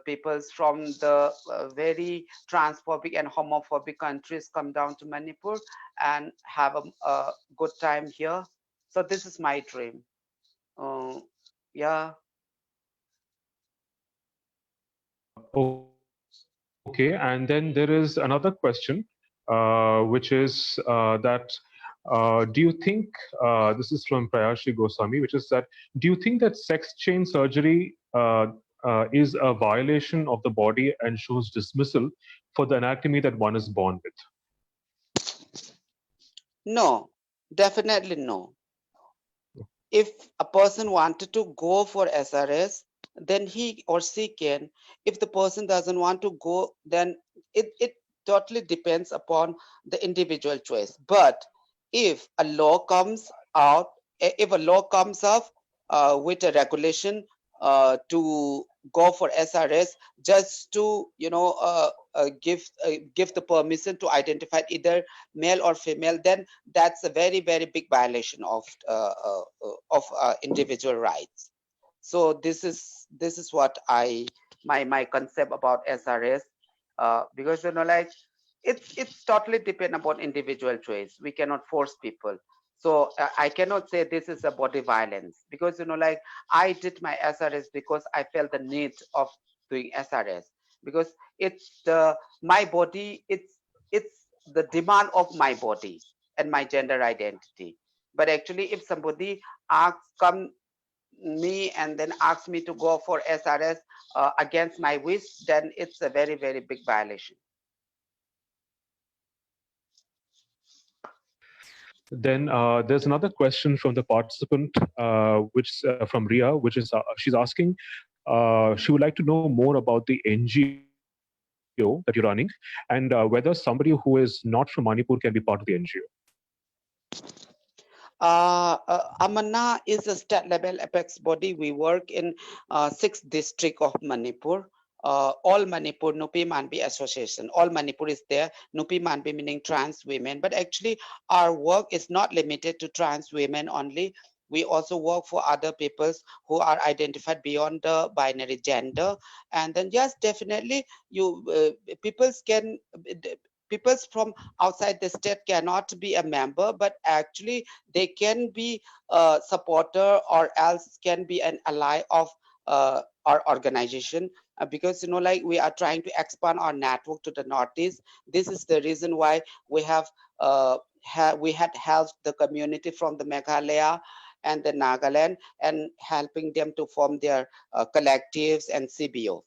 peoples from the very transphobic and homophobic countries come down to Manipur and have a good time here. So this is my dream. Uh, yeah. Okay, and then there is another question, which is that do you think this is from Prayashi Goswami, which is that do you think that sex change surgery is a violation of the body and shows dismissal for the anatomy that one is born with? No, definitely no. If a person wanted to go for SRS, then he or she can. If the person doesn't want to go, then it totally depends upon the individual choice. But if a law comes out, if a law comes up with a regulation to go for SRS, just to give the permission to identify either male or female, then that's a very very big violation of individual rights. So this is what my concept about SRS, because like it's totally depend upon individual choice. We cannot force people. So I cannot say this is a body violence, because like I did my SRS because I felt the need of doing SRS, because it's the my body, it's the demand of my body and my gender identity. But actually if somebody asks come me and then asks me to go for SRS against my wish, then it's a very very big violation. Then there's another question from the participant, which from Ria, which is she's asking, she would like to know more about the NGO that you're running, and whether somebody who is not from Manipur can be part of the NGO. Amana is a state level apex body. We work in 6 district of Manipur. All Manipur Nupi Manbi Association. All Manipur is there. Nupi Manbi meaning trans women. But actually, our work is not limited to trans women only. We also work for other peoples who are identified beyond the binary gender. And then yes, definitely, you peoples can peoples from outside the state cannot be a member, but actually they can be a supporter or else can be an ally of our organization, because like we are trying to expand our network to the northeast. This is the reason why we have we had helped the community from the Meghalaya and the Nagaland and helping them to form their collectives and CBO.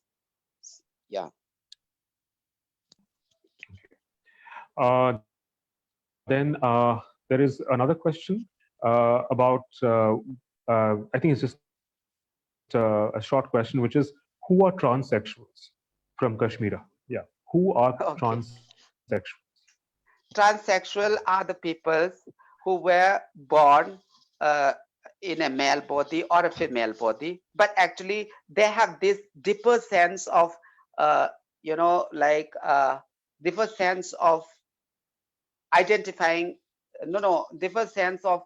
Yeah. Then there is another question about, I think it's just a short question, which is who are transsexuals from Kashmir? Yeah. Who are Okay. transsexuals? Transsexual are the peoples who were born uh, in a male body or a female body, but actually they have this deeper sense of, uh, like deeper sense of identifying, no, deeper sense of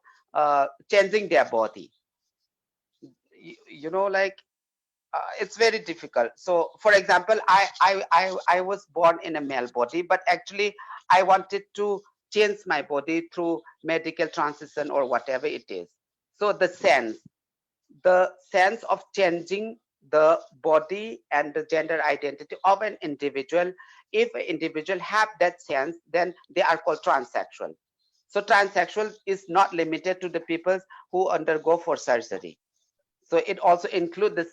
changing their body. Like it's very difficult. So for example, I was born in a male body, but actually I wanted to change my body through medical transition or whatever it is. So the sense, the sense of changing the body and the gender identity of an individual. If an individual have that sense, then they are called transsexual. So transsexual is not limited to the people who undergo for surgery. So it also includes the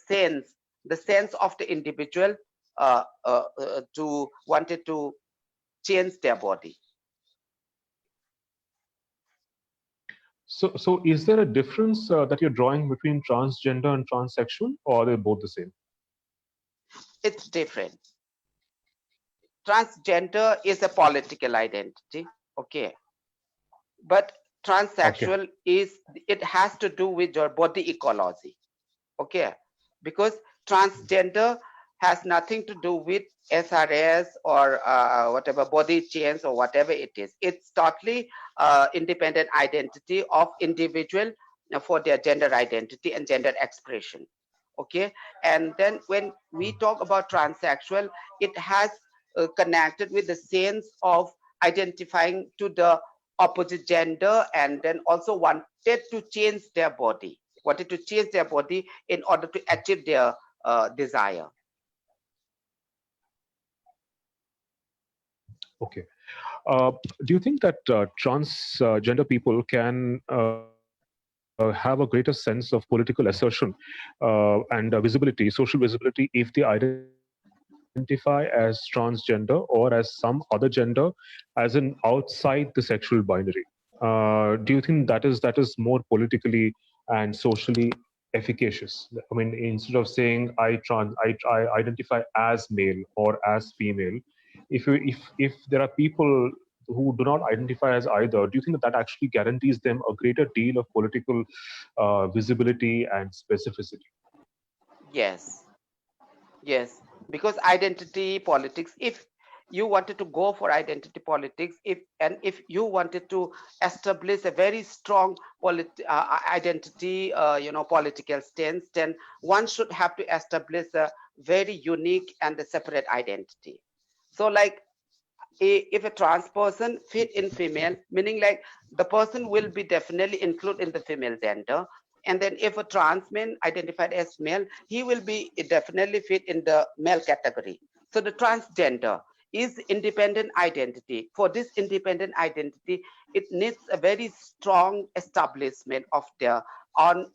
sense of the individual to wanted to change their body. So is there a difference that you're drawing between transgender and transsexual, or are they both the same? It's different. Transgender is a political identity, okay, but Okay. transsexual is, it has to do with your body ecology, okay, because transgender has nothing to do with SRS or whatever body change or whatever it is. It's totally independent identity of individual for their gender identity and gender expression, okay. And then when we talk about transsexual, it has connected with the sense of identifying to the opposite gender, and then also wanted to change their body, wanted to change their body in order to achieve their desire. Okay. Do you think that transgender people can have a greater sense of political assertion and visibility, social visibility, if they identify as transgender or as some other gender, as in outside the sexual binary? Do you think that is more politically and socially efficacious? I mean, instead of saying I identify as male or as female, if there are people who do not identify as either, do you think that that actually guarantees them a greater deal of political visibility and specificity? Yes, yes, because identity politics, if you wanted to go for identity politics, if you wanted to establish a very strong identity, political stance, then one should have to establish a very unique and a separate identity. So like, if a trans person fit in female, meaning like the person will be definitely included in the female gender. And then if a trans man identified as male, he will be definitely fit in the male category. So the transgender is independent identity. For this independent identity, it needs a very strong establishment of their own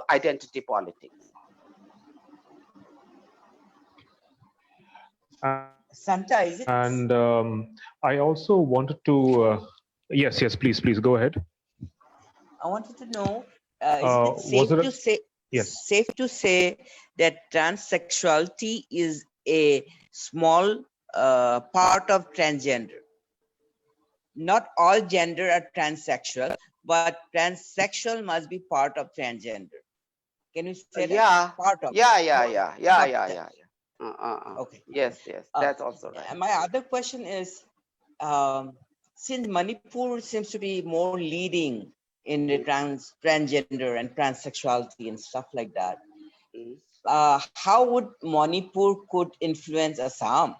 identity politics. And Santa, is it? I also wanted to, yes, yes, please go ahead. I wanted to know, is it Was it? Yes. safe to say that transsexuality is a small part of transgender? Not all gender are transsexual, but transsexual must be part of transgender. Can you say that? Yeah, Part of, yeah, yeah, not yeah, yeah, not yeah, that. yeah, yeah. Okay. Yes, yes, Uh, that's also right. my other question is, since Manipur seems to be more leading in the Mm, transgender and transsexuality and stuff like that, mm. how would Manipur could influence Assam?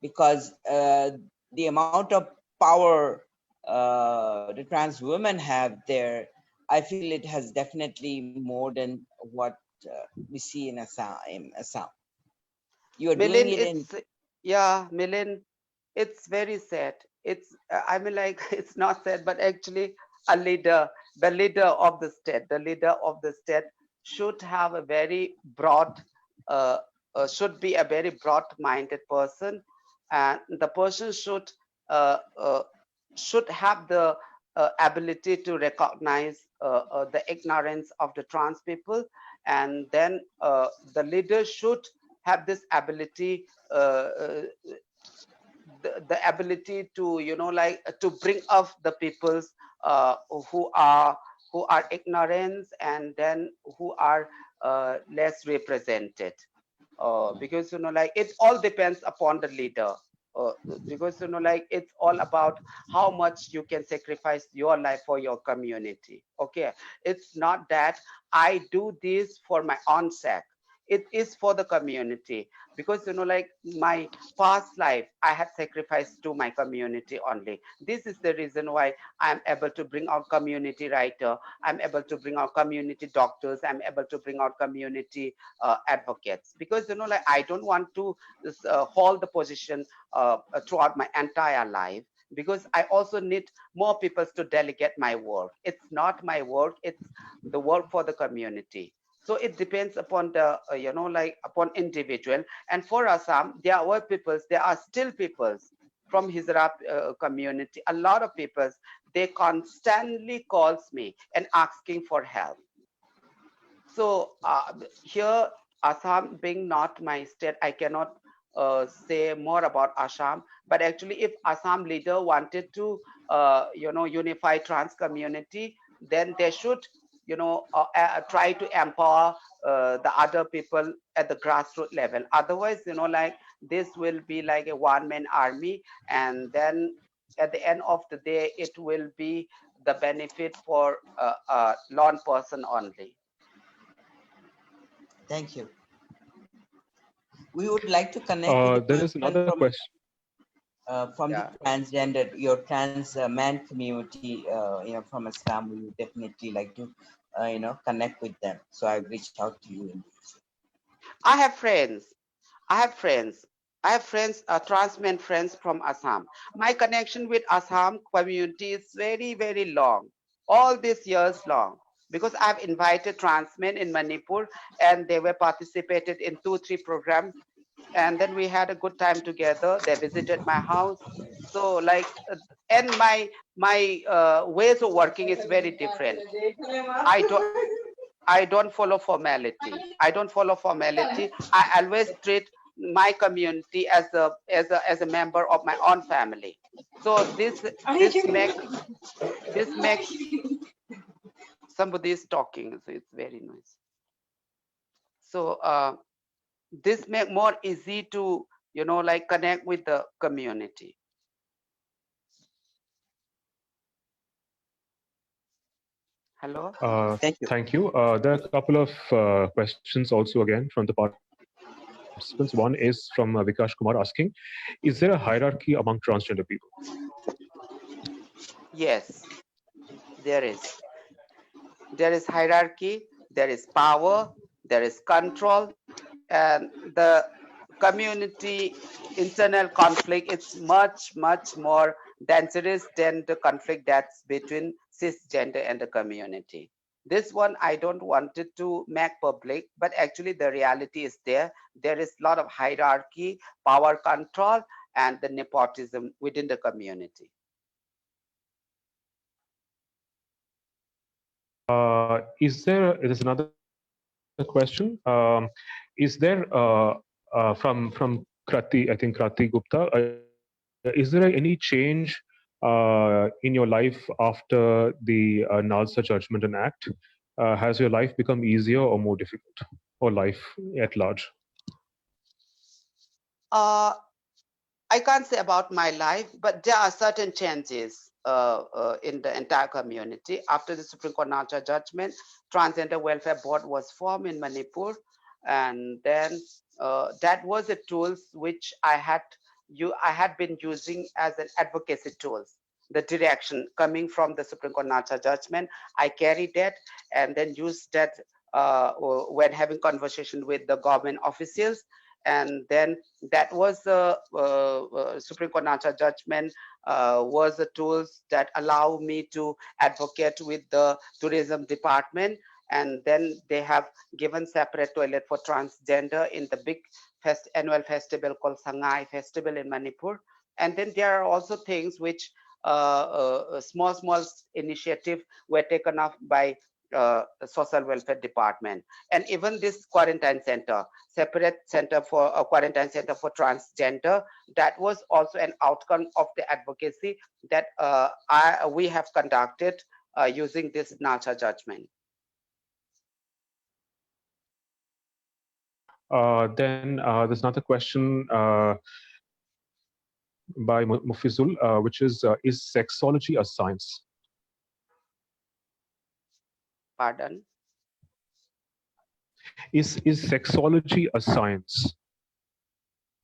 Because the amount of power the trans women have there, I feel it has definitely more than what we see in Assam. You are doing Milin, it in. Milin, it's very sad. I mean, like, it's not sad, but actually, a leader, the leader of the state should have a very broad, uh, should be a very broad-minded person, and the person uh, uh, should have the ability to recognize the ignorance of the trans people, and then the leader should have this ability, the ability to, to bring up the peoples uh, who are who are ignorant, and then who are less represented, because like it all depends upon the leader, uh, because like it's all about how much you can sacrifice your life for your community, okay. It's not that I do this for my own sake. it is for the community, because like my past life I had sacrificed to my community only. This is the reason why I'm able to bring out community writer, I'm able to bring out community doctors, I'm able to bring out community advocates, because like I don't want to hold the position throughout my entire life, because I also need more people to delegate my work. It's not my work, it's the work for the community. So it depends upon the like upon individual. And for Assam, there were peoples, there are still peoples from Hizra community, a lot of peoples, they constantly calls me and asking for help. So here, Assam being not my state, I cannot say more about Assam. But actually, if Assam leader wanted to, unify trans community, then they should, try to empower the other people at the grassroots level. Otherwise, like this will be like a one-man army, and then at the end of the day, it will be the benefit for a lone person only. Thank you. We would like to connect with a There is person another question. from the Yeah. transgender, your trans man community, from Islam. We would definitely like to, connect with them. So I reached out to you. I have friends. I have friends. I have friends, trans men friends from Assam. My connection with Assam community is very, very long, all these years long, because I've invited trans men in Manipur, and they were participated in 2, 3 programs, and then we had a good time together. They visited my house. So like, and my ways of working is very different. I don't I don't follow formality. I don't follow formality. I always treat my community as a member of my own family. So this makes somebody is talking, so it's very noisy. So this make more easy to like connect with the community. Hello. Thank you. Thank you. There are a couple of questions also again from the participants. One is from Vikash Kumar asking, is there a hierarchy among transgender people? Yes, there is. There is hierarchy, there is power, there is control, and the community internal conflict is much, much more dangerous than the conflict that's between cisgender and the community. This one I don't want it to make public, but actually the reality is there. There is a lot of hierarchy, power control, and the nepotism within the community. There's another question. Is there from Krati, I think Krati Gupta, is there any change in your life after the Nalsa judgment and act? Has your life become easier or more difficult, or life at large? Uh, I can't say about my life, but there are certain changes in the entire community. After the Supreme Court Nalcha judgment, Transgender Welfare Board was formed in Manipur, and then that was a tool which I had been using as an advocacy tools. The direction coming from the Supreme Court Nalcha judgment, I carried that and then used that when having conversation with the government officials, and then that was the Supreme Court Nacha judgment was the tools that allow me to advocate with the tourism department, and then they have given separate toilet for transgender in the big annual festival called Sangai Festival in Manipur. And then there are also things which small initiative were taken up by social welfare department, and even this quarantine center, separate center for a quarantine center for transgender, that was also an outcome of the advocacy that we have conducted using this NACHA judgment. Then there's another question by Mufizul, which is sexology a science? Pardon? Is sexology a science?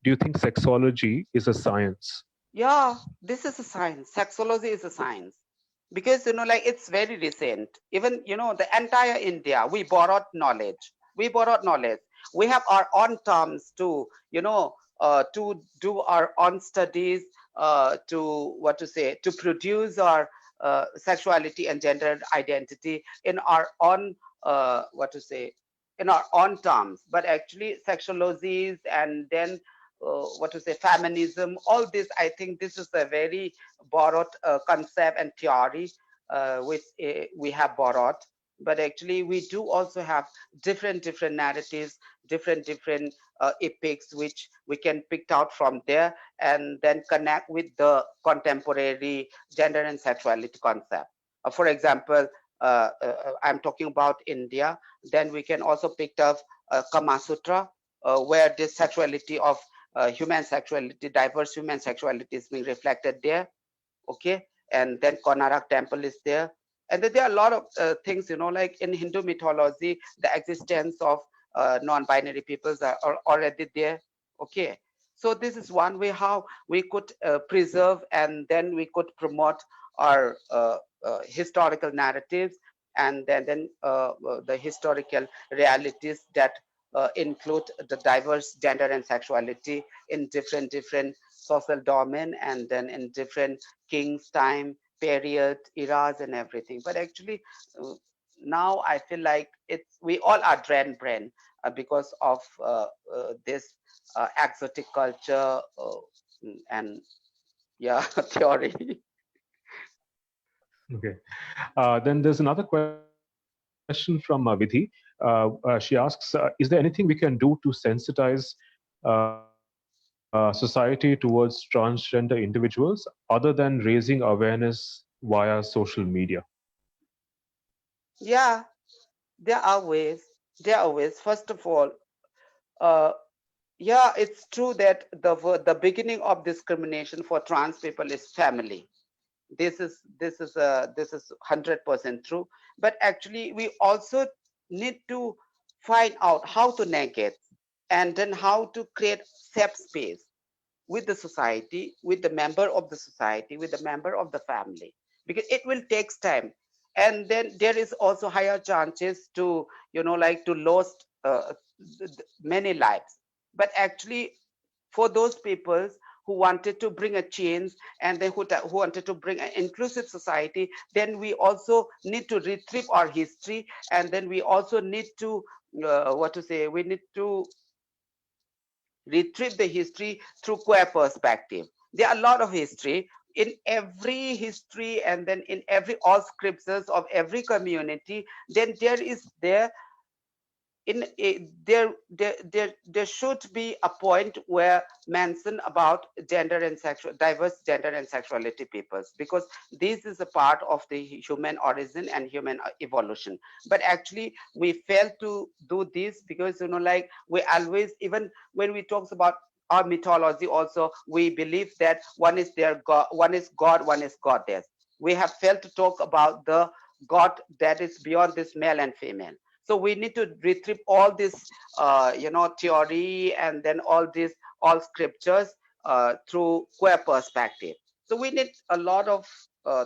Do you think sexology is a science? Yeah, this is a science. Sexology is a science because like it's very recent. Even the entire India, we borrowed knowledge. We borrowed knowledge. We have our own terms to do our own studies, to what to say, to produce our sexuality and gender identity in our own what to say, in our own terms. But actually, sexologies and then what to say, feminism, all this, I think this is a very borrowed concept and theory, which we have borrowed. But actually we do also have different narratives, different epics, which we can pick out from there and then connect with the contemporary gender and sexuality concept. For example, I'm talking about India. Then we can also pick up Kama Sutra, where this sexuality of human sexuality, diverse human sexuality is being reflected there. Okay, and then Konarak temple is there, and then there are a lot of things, like in Hindu mythology, the existence of non-binary peoples are already there. Okay, so this is one way how we could preserve and then we could promote our historical narratives, and then the historical realities that include the diverse gender and sexuality in different social domain, and then in different kings time period, eras, and everything. But actually, uh, now I feel like it's we all are drained brain because of this exotic culture, and yeah, theory. Okay. Then there's another question from Vidhi. She asks, is there anything we can do to sensitize society towards transgender individuals other than raising awareness via social media? Yeah, there are ways. There are ways. First of all, uh, yeah, it's true that the beginning of discrimination for trans people is family. This is 100% true. But actually we also need to find out how to negate, and then how to create safe space with the society, with the member of the society, with the member of the family, because it will take time. And then there is also higher chances to like to lost many lives. But actually, for those people who wanted to bring a change, and then who wanted to bring an inclusive society, then we also need to retrieve our history, and then we also need to what to say, we need to retrieve the history through queer perspective. There are a lot of history in every history, and then in every all scriptures of every community. Then there in a, there should be a point where mention about gender and sexual diverse gender and sexuality peoples, because this is a part of the human origin and human evolution. But actually we fail to do this, because like we always, even when we talk about our mythology also, we believe that one is their god, one is goddess. We have failed to talk about the god that is beyond this male and female. So we need to retrieve all this theory, and then all scriptures through queer perspective. So we need a lot of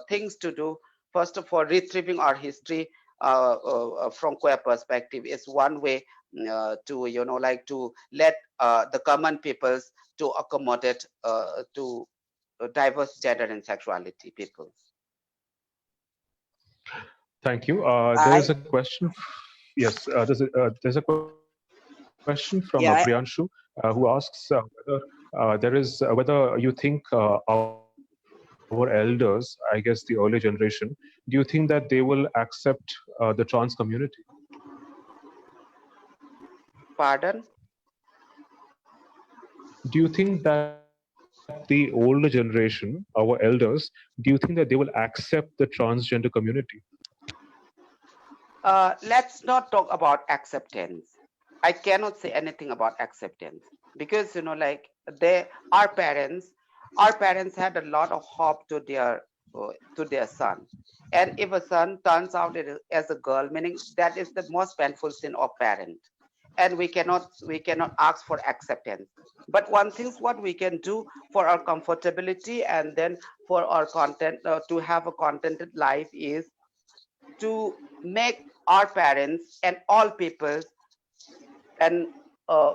things to do. First of all, retrieving our history from queer perspective is one way to like to let the common peoples to accommodate to diverse gender and sexuality people. Thank you. There I is a question. Yes, there's a question from Priyanshu, yeah, who asks whether you think our elders, I guess the early generation, do you think that they will accept the trans community? Pardon? Do you think that the older generation, our elders, do you think that they will accept the transgender community? Let's not talk about acceptance. I cannot say anything about acceptance, because like our parents had a lot of hope to their son. And if a son turns out as a girl, meaning that is the most painful sin of parent. and we cannot ask for acceptance. But one thing's what we can do for our comfortability and then for our content, to have a contented life, is to make our parents and all people, and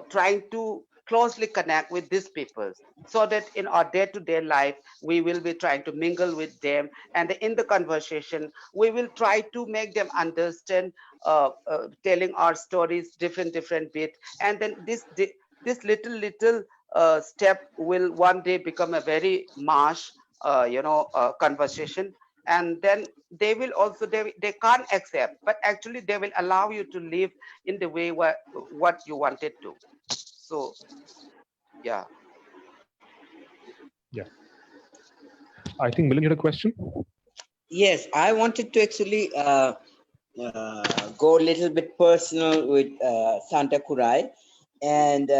trying to closely connect with these people, so that in our day-to-day life we will be trying to mingle with them, and in the conversation we will try to make them understand, telling our stories different bit, and then this little step will one day become a very marsh, conversation. And then they will also, they can't accept, but actually they will allow you to live in the way what you wanted to. So yeah. Yeah. I think Milan, you had a question. Yes, I wanted to actually go a little bit personal with Santa Khurai, and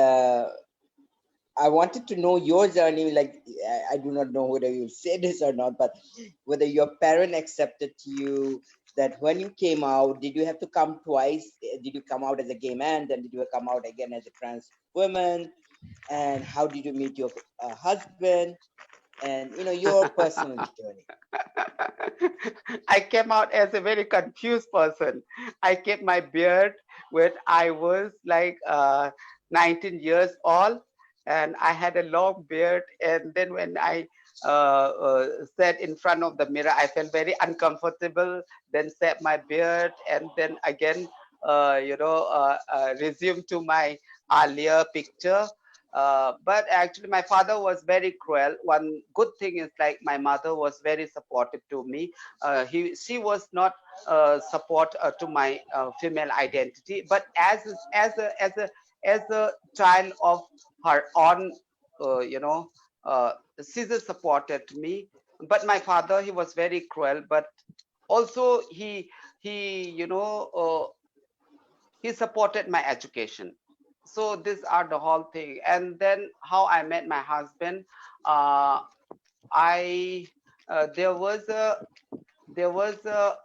I wanted to know your journey. Like, I do not know whether you say this or not, but whether your parent accepted you, that when you came out, did you have to come twice? Did you come out as a gay man? Then did you come out again as a trans woman? And how did you meet your husband? And your personal journey. I came out as a very confused person. I kept my beard when I was like 19 years old, and I had a long beard. And then when I sat in front of the mirror, I felt very uncomfortable. Then set my beard, and then again, resumed to my earlier picture. But actually, my father was very cruel. One good thing is like my mother was very supportive to me. She was not support to my female identity, but as a child of her own, uh, you know, she just supported me. But my father, he was very cruel. But also he he supported my education. So these are the whole thing. And then how I met my husband, uh, I there was a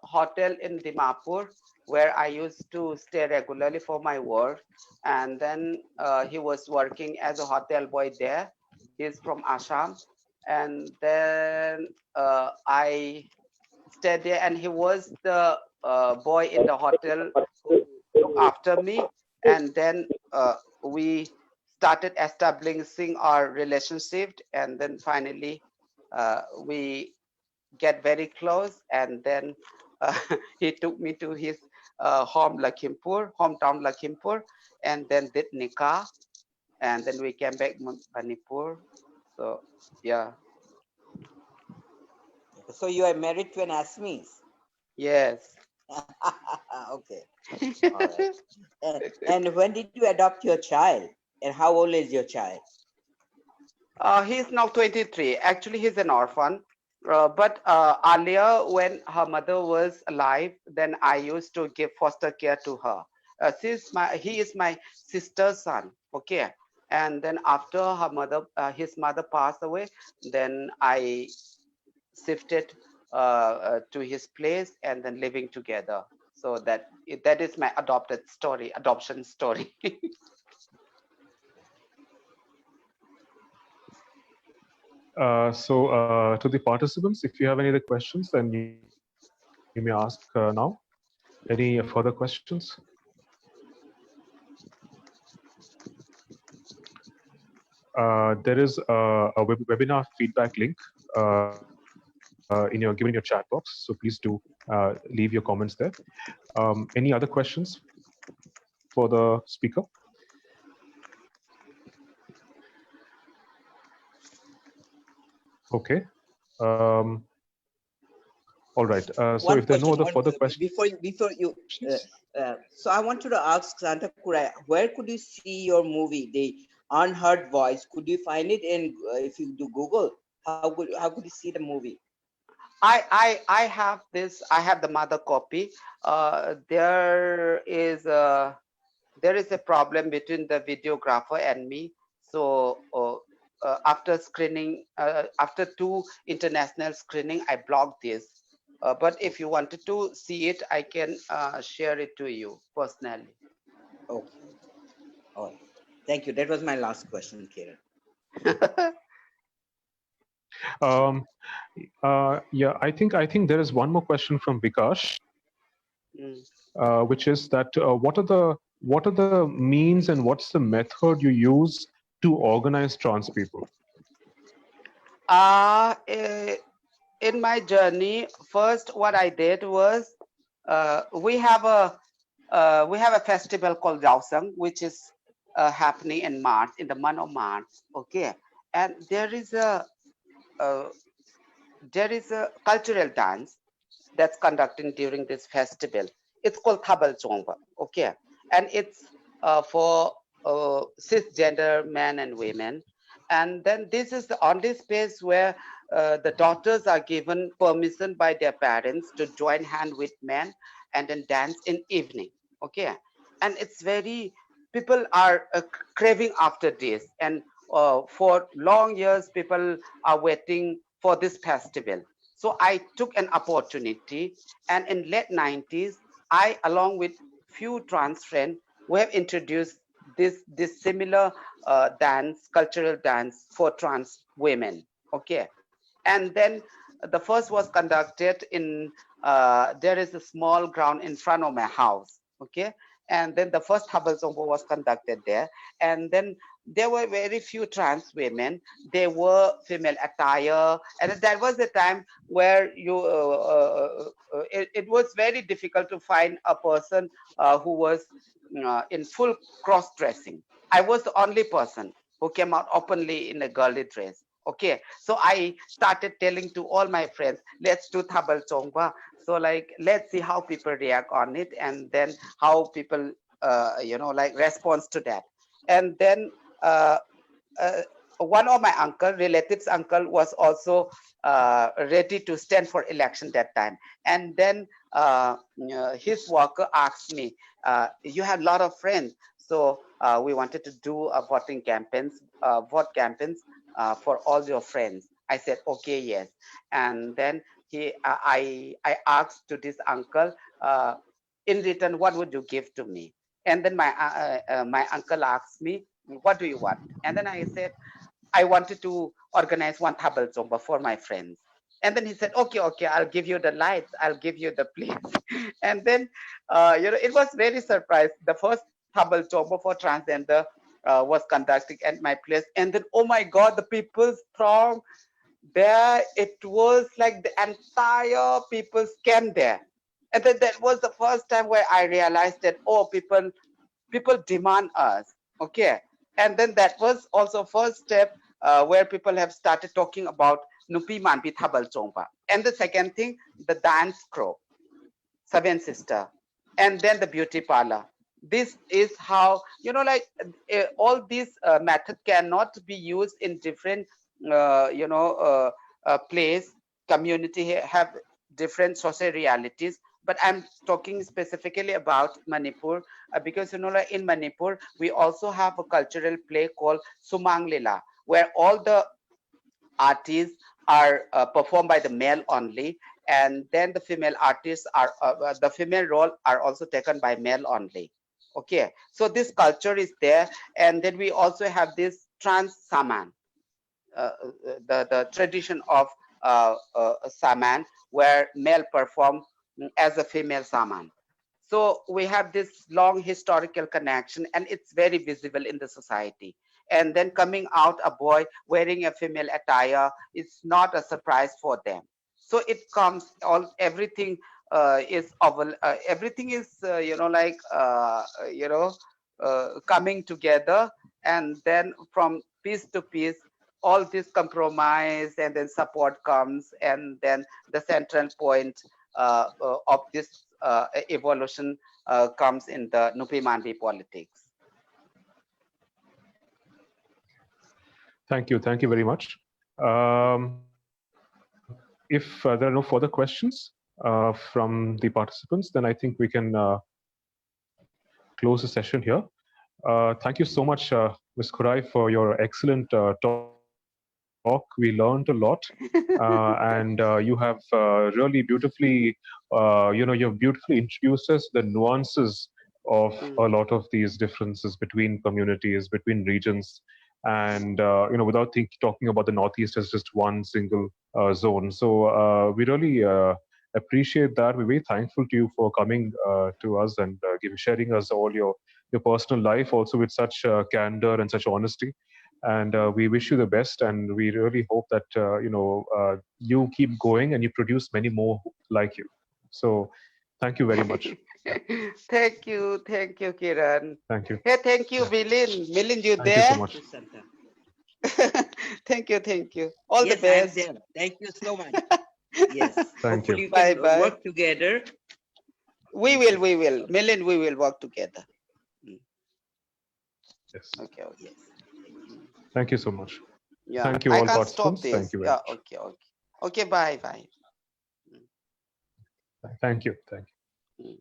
hotel in Dimapur where I used to stay regularly for my work. And then he was working as a hotel boy there. He's from Assam. And then I stayed there, and he was the boy in the hotel who looked after me. And then we started establishing our relationship, and then finally we get very close. And then uh, he took me to his hometown Lakhimpur, and then did nikah, and then we came back Manipur. So yeah. So you are married to an Assamese. Yes. Okay. All right. And when did you adopt your child? And how old is your child? He's now 23. Actually, he's an orphan. But earlier, when her mother was alive, then I used to give foster care to her. He is my sister's son. Okay. And then after his mother passed away, then I shifted to his place, and then living together. So that is my adoption story. To the participants, if you have any other questions, then you may ask now. Any further questions? There is a webinar feedback link given in your chat box. So please do leave your comments there. Any other questions for the speaker? Okay. Um, all right. So One if there are no question. other further questions, Before you. So I wanted to ask Santa Khurai, where could you see your movie, The Unheard Voice? Could you find it in if you do Google? How could you see the movie? I have this. I have the mother copy. There is a problem between the videographer and me. So after screening, after two international screening, I blocked this. But if you wanted to see it, I can share it to you personally. Okay. Oh, thank you. That was my last question, Kiran. Um, yeah, I think there is one more question from Vikash, Mm. which is that what are the means and what's the method you use to organize trans people? Uh, eh, in my journey, first what I did was we have a festival called Rausang, which is happening in March, in the month of March. Okay, and uh, there is a cultural dance that's conducted during this festival. It's called Thabal Chongpa. Okay, and it's for cisgender men and women. And then this is the only space where the daughters are given permission by their parents to join hand with men and then dance in evening. Okay, and it's very people are craving after this, and for long years people are waiting for this festival. So I took an opportunity, and in late 90s, I, along with few trans friends, we have introduced this similar dance, cultural dance for trans women. Okay, and then the first was conducted in there is a small ground in front of my house. Okay, and then the first Habal Zombo was conducted there, and then there were very few trans women. They were female attire, and that was the time where it was very difficult to find a person who was in full cross dressing. I was the only person who came out openly in a girly dress. Okay, so I started telling to all my friends, let's do Thabal Chongba. So like, let's see how people react on it, and then how people, like response to that. And then uh, uh, one of my relatives uncle was also ready to stand for election that time. And then his worker asked me, you have a lot of friends, so we wanted to do a vote campaigns for all your friends. I said, okay, yes. And then I asked to this uncle, in return, what would you give to me? And then my uncle asked me, what do you want? And then I said, I wanted to organize one Thabal Zomba for my friends. And then he said, okay, okay, I'll give you the lights, I'll give you the place. And then, it was very surprised. The first Thabal Zomba for transgender was conducted at my place. And then, oh my God, the people's throng there, it was like the entire people's came there. And then that was the first time where I realized that, oh, people demand us. Okay, and then that was also first step where people have started talking about Nupi Manpi Thabal Chongpa. And the second thing, the dance crow, Seven Sister, and then the beauty parlor. This is how, all these method cannot be used in different place. Community have different social realities, but I'm talking specifically about Manipur, because like in Manipur we also have a cultural play called Sumang Lila, where all the artists are performed by the male only, and then the female artists are the female role are also taken by male only. Okay, so this culture is there. And then we also have this trans saman, the tradition of saman, where male perform as a female saman. So we have this long historical connection, and it's very visible in the society. And then coming out a boy wearing a female attire, it's not a surprise for them. So it comes all everything everything is coming together, and then from piece to piece, all this compromise and then support comes, and then the central point of this evolution comes in the Nupi Manvi politics. Thank you very much. If there are no further questions from the participants, then I think we can close the session here. Thank you so much, Ms. Khurai, for your excellent talk. We learned a lot, and you have really beautifully, you've beautifully introduced us the nuances of of a lot of these differences between communities, between regions, and without talking about the Northeast as just one single zone. So we really appreciate that. We're very thankful to you for coming to us and sharing us all your personal life, also with such candor and such honesty. And we wish you the best, and we really hope that you keep going and you produce many more like you. So thank you very much. Thank you, Kiran. Thank you. Hey, thank you, Milin. Milin, you Thank you so there? much. Santa. Thank you, thank you. All the Yes, I am best. there. Thank you so much. Yes. Thank you. Hopefully we Bye can bye. work together. We will, we will. Milin, we will work together. Yes. Okay, okay. Yes. Thank you so much. Yeah, Thank you, I all can't stop participants. Thank this. you very Yeah, much. okay, okay. Okay, bye, bye. Thank you. Thank you.